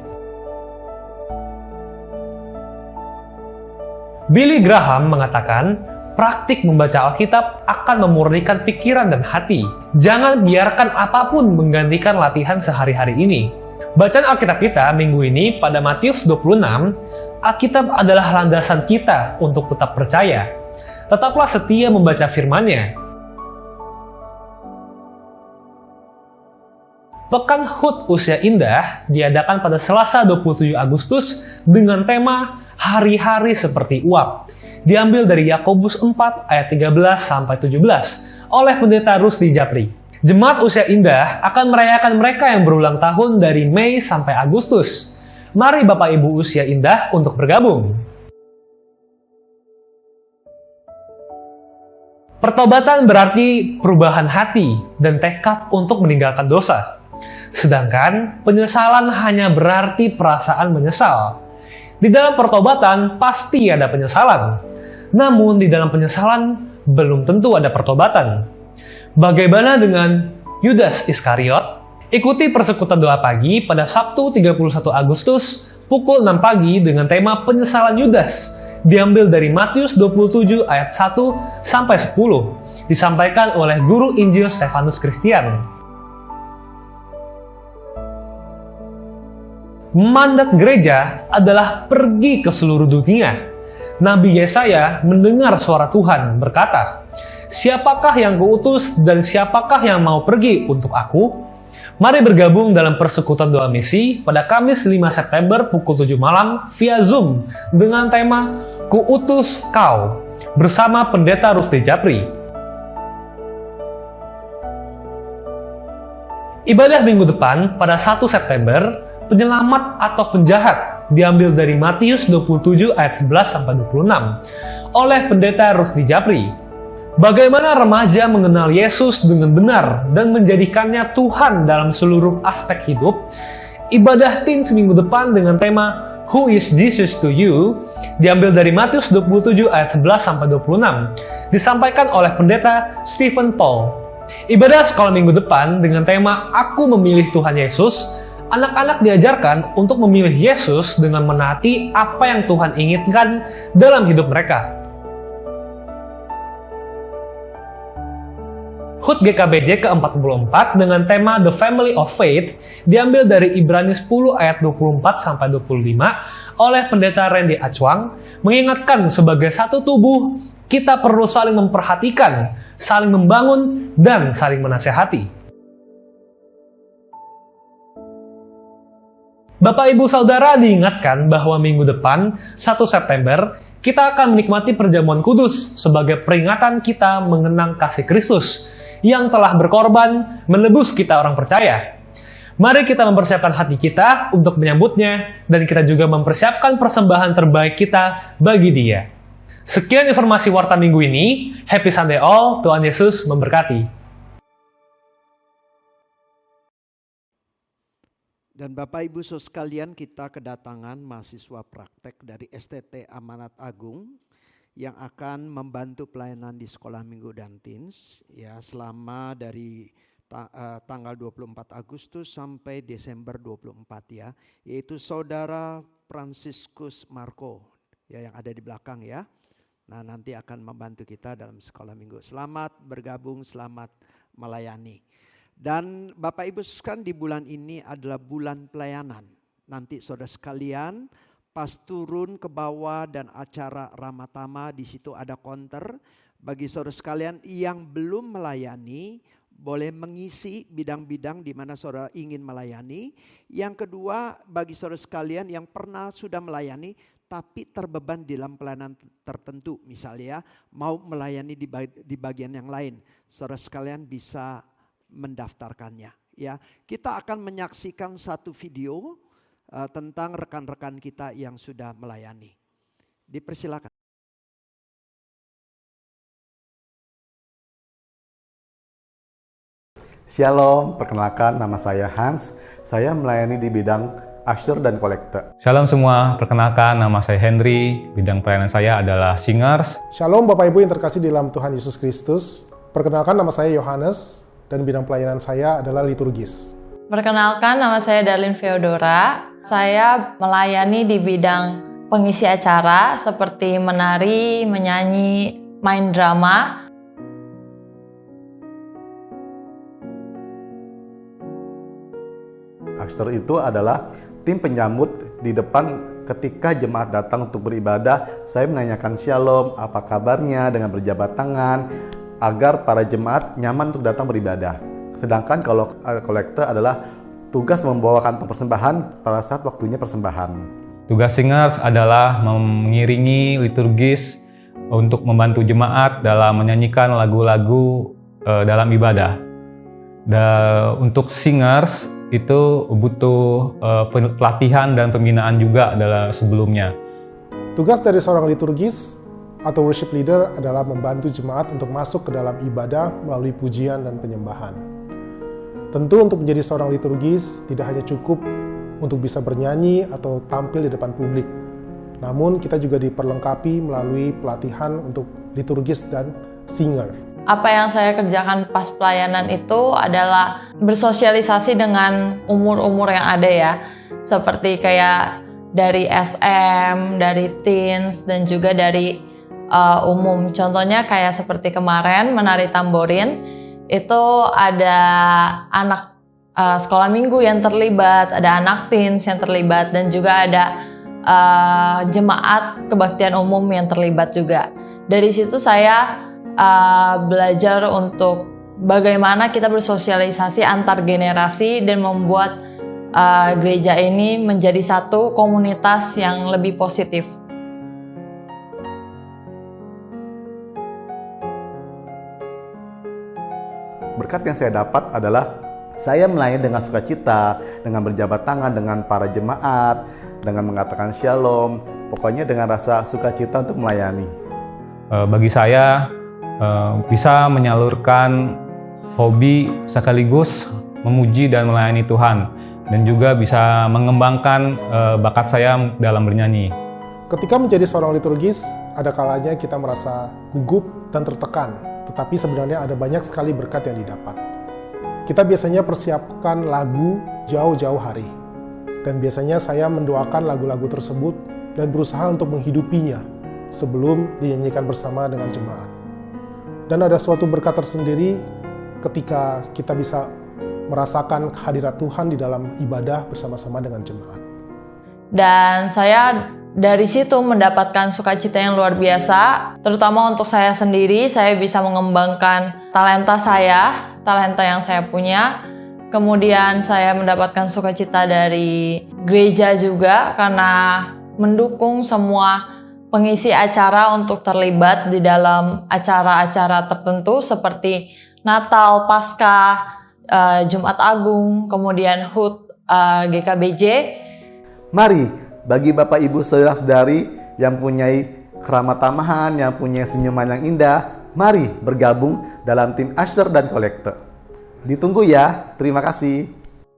Billy Graham mengatakan, praktik membaca Alkitab akan memurnikan pikiran dan hati. Jangan biarkan apapun menggantikan latihan sehari-hari ini. Bacaan Alkitab kita minggu ini pada Matius 26, Alkitab adalah landasan kita untuk tetap percaya. Tetaplah setia membaca firman-Nya. Pekan HUT Usia Indah diadakan pada Selasa 27 Agustus dengan tema Hari-hari seperti uap. Diambil dari Yakobus 4 ayat 13-17 oleh Pendeta Rusdi Japri. Jemaat Usia Indah akan merayakan mereka yang berulang tahun dari Mei sampai Agustus. Mari Bapak Ibu Usia Indah untuk bergabung. Pertobatan berarti perubahan hati dan tekad untuk meninggalkan dosa. Sedangkan penyesalan hanya berarti perasaan menyesal. Di dalam pertobatan pasti ada penyesalan. Namun di dalam penyesalan belum tentu ada pertobatan. Bagaimana dengan Yudas Iskariot? Ikuti persekutuan doa pagi pada Sabtu 31 Agustus pukul 6 pagi dengan tema penyesalan Yudas. Diambil dari Matius 27 ayat 1-10. Disampaikan oleh Guru Injil Stefanus Christian. Mandat gereja adalah pergi ke seluruh dunia. Nabi Yesaya mendengar suara Tuhan berkata, siapakah yang kuutus dan siapakah yang mau pergi untuk aku? Mari bergabung dalam persekutuan doa misi pada Kamis 5 September pukul 7 malam via Zoom dengan tema Kuutus Kau bersama Pendeta Rusdi Japri. Ibadah minggu depan pada 1 September, penyelamat atau penjahat diambil dari Matius 27 ayat 11-26 oleh Pendeta Rusdi Japri. Bagaimana remaja mengenal Yesus dengan benar dan menjadikannya Tuhan dalam seluruh aspek hidup? Ibadah teens minggu depan dengan tema Who is Jesus to you? Diambil dari Matius 27 ayat 11-26. Disampaikan oleh Pendeta Stephen Paul. Ibadah sekolah minggu depan dengan tema Aku memilih Tuhan Yesus. Anak-anak diajarkan untuk memilih Yesus dengan menaati apa yang Tuhan inginkan dalam hidup mereka. HUT GKBJ ke-44 dengan tema The Family of Faith diambil dari Ibrani 10 ayat 24-25 oleh Pendeta Randy Acuang, mengingatkan sebagai satu tubuh, kita perlu saling memperhatikan, saling membangun, dan saling menasehati. Bapak Ibu Saudara diingatkan bahwa minggu depan, 1 September, kita akan menikmati perjamuan kudus sebagai peringatan kita mengenang kasih Kristus yang telah berkorban menebus kita orang percaya. Mari kita mempersiapkan hati kita untuk menyambutnya, dan kita juga mempersiapkan persembahan terbaik kita bagi Dia. Sekian informasi Warta Minggu ini. Happy Sunday all, Tuhan Yesus memberkati. Dan Bapak Ibu Saudara sekalian, kita kedatangan mahasiswa praktek dari STT Amanat Agung yang akan membantu pelayanan di sekolah minggu dan teens ya selama dari tanggal 24 Agustus sampai Desember 24 ya, yaitu Saudara Franciscus Marco ya yang ada di belakang ya. Nah, nanti akan membantu kita dalam sekolah minggu. Selamat bergabung, selamat melayani. Dan Bapak Ibu sekalian, di bulan ini adalah bulan pelayanan. Nanti saudara sekalian pas turun ke bawah dan acara Ramatama, di situ ada counter. Bagi saudara sekalian yang belum melayani, boleh mengisi bidang-bidang di mana saudara ingin melayani. Yang kedua, bagi saudara sekalian yang pernah sudah melayani tapi terbeban di dalam pelayanan tertentu, misalnya mau melayani di bagian yang lain, saudara sekalian bisa mendaftarkannya. Ya, kita akan menyaksikan satu video tentang rekan-rekan kita yang sudah melayani. Dipersilakan. Shalom, perkenalkan nama saya Hans. Saya melayani di bidang usher dan kolektor. Shalom semua, perkenalkan nama saya Henry. Bidang pelayanan saya adalah singers. Shalom Bapak Ibu yang terkasih di dalam Tuhan Yesus Kristus. Perkenalkan nama saya Yohanes dan bidang pelayanan saya adalah liturgis. Perkenalkan nama saya Darlin Feodora. Saya melayani di bidang pengisi acara seperti menari, menyanyi, main drama. Usher itu adalah tim penyambut di depan ketika jemaat datang untuk beribadah. Saya menanyakan shalom, apa kabarnya dengan berjabat tangan, agar para jemaat nyaman untuk datang beribadah. Sedangkan kalau kolektor adalah tugas membawa kantong persembahan pada saat waktunya persembahan. Tugas singers adalah mengiringi liturgis untuk membantu jemaat dalam menyanyikan lagu-lagu dalam ibadah. Dan untuk singers itu butuh pelatihan dan pembinaan juga adalah sebelumnya. Tugas dari seorang liturgis atau worship leader adalah membantu jemaat untuk masuk ke dalam ibadah melalui pujian dan penyembahan. Tentu untuk menjadi seorang liturgis tidak hanya cukup untuk bisa bernyanyi atau tampil di depan publik. Namun kita juga diperlengkapi melalui pelatihan untuk liturgis dan singer. Apa yang saya kerjakan pas pelayanan itu adalah bersosialisasi dengan umur-umur yang ada ya. Seperti kayak dari SM, dari teens, dan juga dari umum. Contohnya kayak seperti kemarin menari tamborin, itu ada anak sekolah minggu yang terlibat, ada anak teens yang terlibat, dan juga ada jemaat kebaktian umum yang terlibat juga. Dari situ saya belajar untuk bagaimana kita bersosialisasi antar generasi dan membuat gereja ini menjadi satu komunitas yang lebih positif. Berkat yang saya dapat adalah saya melayani dengan sukacita, dengan berjabat tangan dengan para jemaat, dengan mengatakan shalom, pokoknya dengan rasa sukacita untuk melayani. Bagi saya, bisa menyalurkan hobi sekaligus memuji dan melayani Tuhan, dan juga bisa mengembangkan bakat saya dalam bernyanyi. Ketika menjadi seorang liturgis, ada kalanya kita merasa gugup dan tertekan, tetapi sebenarnya ada banyak sekali berkat yang didapat. Kita biasanya persiapkan lagu jauh-jauh hari, dan biasanya saya mendoakan lagu-lagu tersebut dan berusaha untuk menghidupinya sebelum dinyanyikan bersama dengan jemaat. Dan ada suatu berkat tersendiri ketika kita bisa merasakan kehadirat Tuhan di dalam ibadah bersama-sama dengan jemaat. Dan saya dari situ mendapatkan sukacita yang luar biasa, terutama untuk saya sendiri. Saya bisa mengembangkan talenta yang saya punya. Kemudian saya mendapatkan sukacita dari gereja juga karena mendukung semua pengisi acara untuk terlibat di dalam acara-acara tertentu seperti Natal, Paskah, Jumat Agung, kemudian HUT GKBJ. Mari, bagi Bapak Ibu saudara-saudari yang punya keramat tamahan, yang punya senyuman yang indah, mari bergabung dalam tim usher dan kolektor. Ditunggu ya, terima kasih.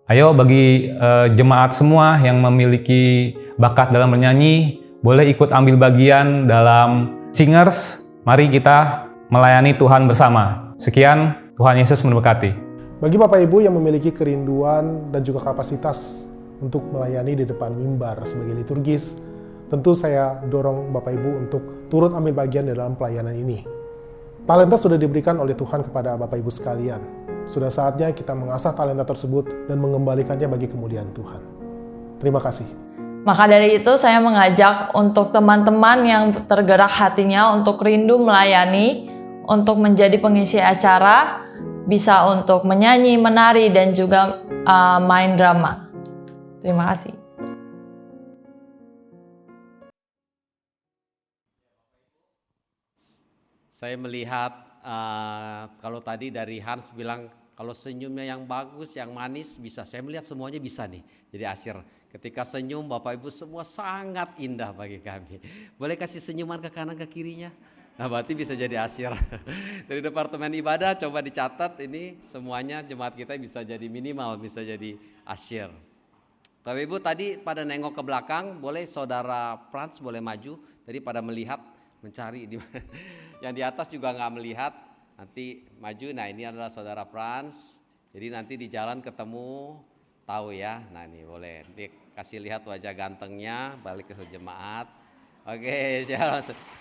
Ayo bagi jemaat semua yang memiliki bakat dalam bernyanyi, boleh ikut ambil bagian dalam Singers. Mari kita melayani Tuhan bersama. Sekian, Tuhan Yesus memberkati. Bagi Bapak Ibu yang memiliki kerinduan dan juga kapasitas untuk melayani di depan mimbar sebagai liturgis, tentu saya dorong Bapak Ibu untuk turut ambil bagian dalam pelayanan ini. Talenta sudah diberikan oleh Tuhan kepada Bapak Ibu sekalian. Sudah saatnya kita mengasah talenta tersebut dan mengembalikannya bagi kemuliaan Tuhan. Terima kasih. Maka dari itu saya mengajak untuk teman-teman yang tergerak hatinya untuk rindu melayani, untuk menjadi pengisi acara, bisa untuk menyanyi, menari, dan juga main drama. Terima kasih. Saya melihat kalau tadi dari Hans bilang kalau senyumnya yang bagus, yang manis bisa. Saya melihat semuanya bisa nih jadi asyir. Ketika senyum Bapak Ibu semua sangat indah bagi kami. Boleh kasih senyuman ke kanan ke kirinya? Nah berarti bisa jadi asyir. Dari Departemen Ibadah coba dicatat ini semuanya jemaat kita bisa jadi minimal, bisa jadi asyir. Bapak Ibu tadi pada nengok ke belakang, boleh Saudara Frans boleh maju. Tadi pada melihat, mencari di yang di atas juga nggak melihat. Nanti maju. Nah ini adalah Saudara Frans. Jadi nanti di jalan ketemu tahu ya. Nah ini boleh dikasih lihat wajah gantengnya. Balik ke jemaat. Oke,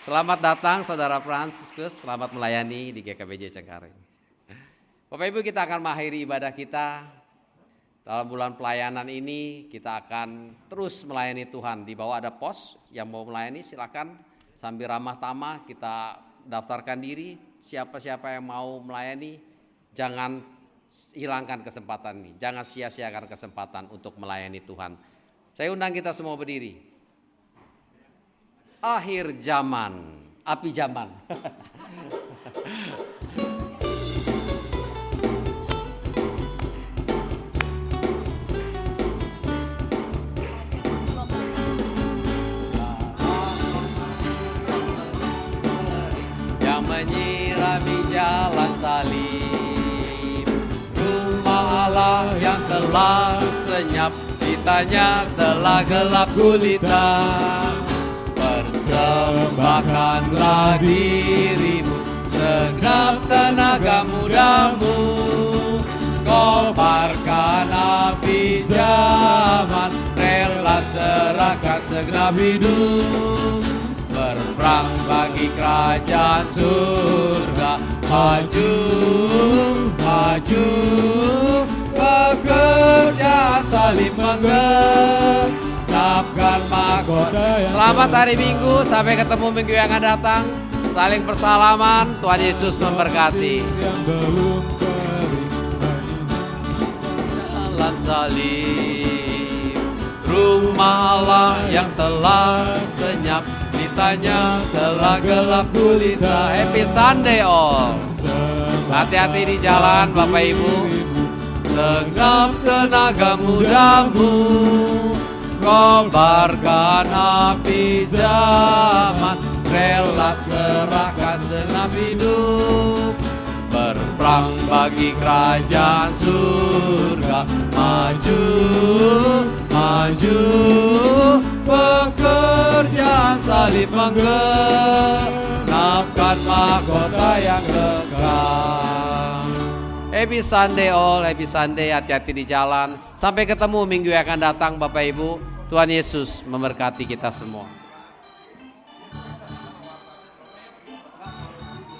selamat datang Saudara Fransiskus. Selamat melayani di GKBJ Cengkareng. Bapak Ibu kita akan mengakhiri ibadah kita. Dalam bulan pelayanan ini kita akan terus melayani Tuhan. Di bawah ada pos yang mau melayani silakan sambil ramah tamah kita daftarkan diri. Siapa-siapa yang mau melayani jangan hilangkan kesempatan ini. Jangan sia-siakan kesempatan untuk melayani Tuhan. Saya undang kita semua berdiri. Akhir zaman, api zaman. Menyirami jalan salib, rumah Allah yang telah senyap, ditanya telah gelap gulita. Persembahkanlah dirimu, segenap tenaga mudamu, kobarkan api zaman, rela serahkan segenap hidup. Berperang bagi kerajaan surga, maju, maju, bekerja saling menggenapkan mahkota. Selamat hari Minggu, sampai ketemu minggu yang akan datang. Saling bersalaman, Tuhan Yesus memberkati. Jalan salib, rumah Allah yang telah senyap, ditanya telah gelap gulita. Happy Sunday all. Hati-hati di jalan Bapak Ibu. Segenap tenaga mudamu, kobarkan api zaman, rela serahkan segenap hidup. Berperang bagi kerajaan surga, maju, maju, pekerjaan salib menggenapkan mahkota yang kekal. Happy Sunday all, happy Sunday, hati-hati di jalan. Sampai ketemu minggu yang akan datang Bapak Ibu. Tuhan Yesus memberkati kita semua.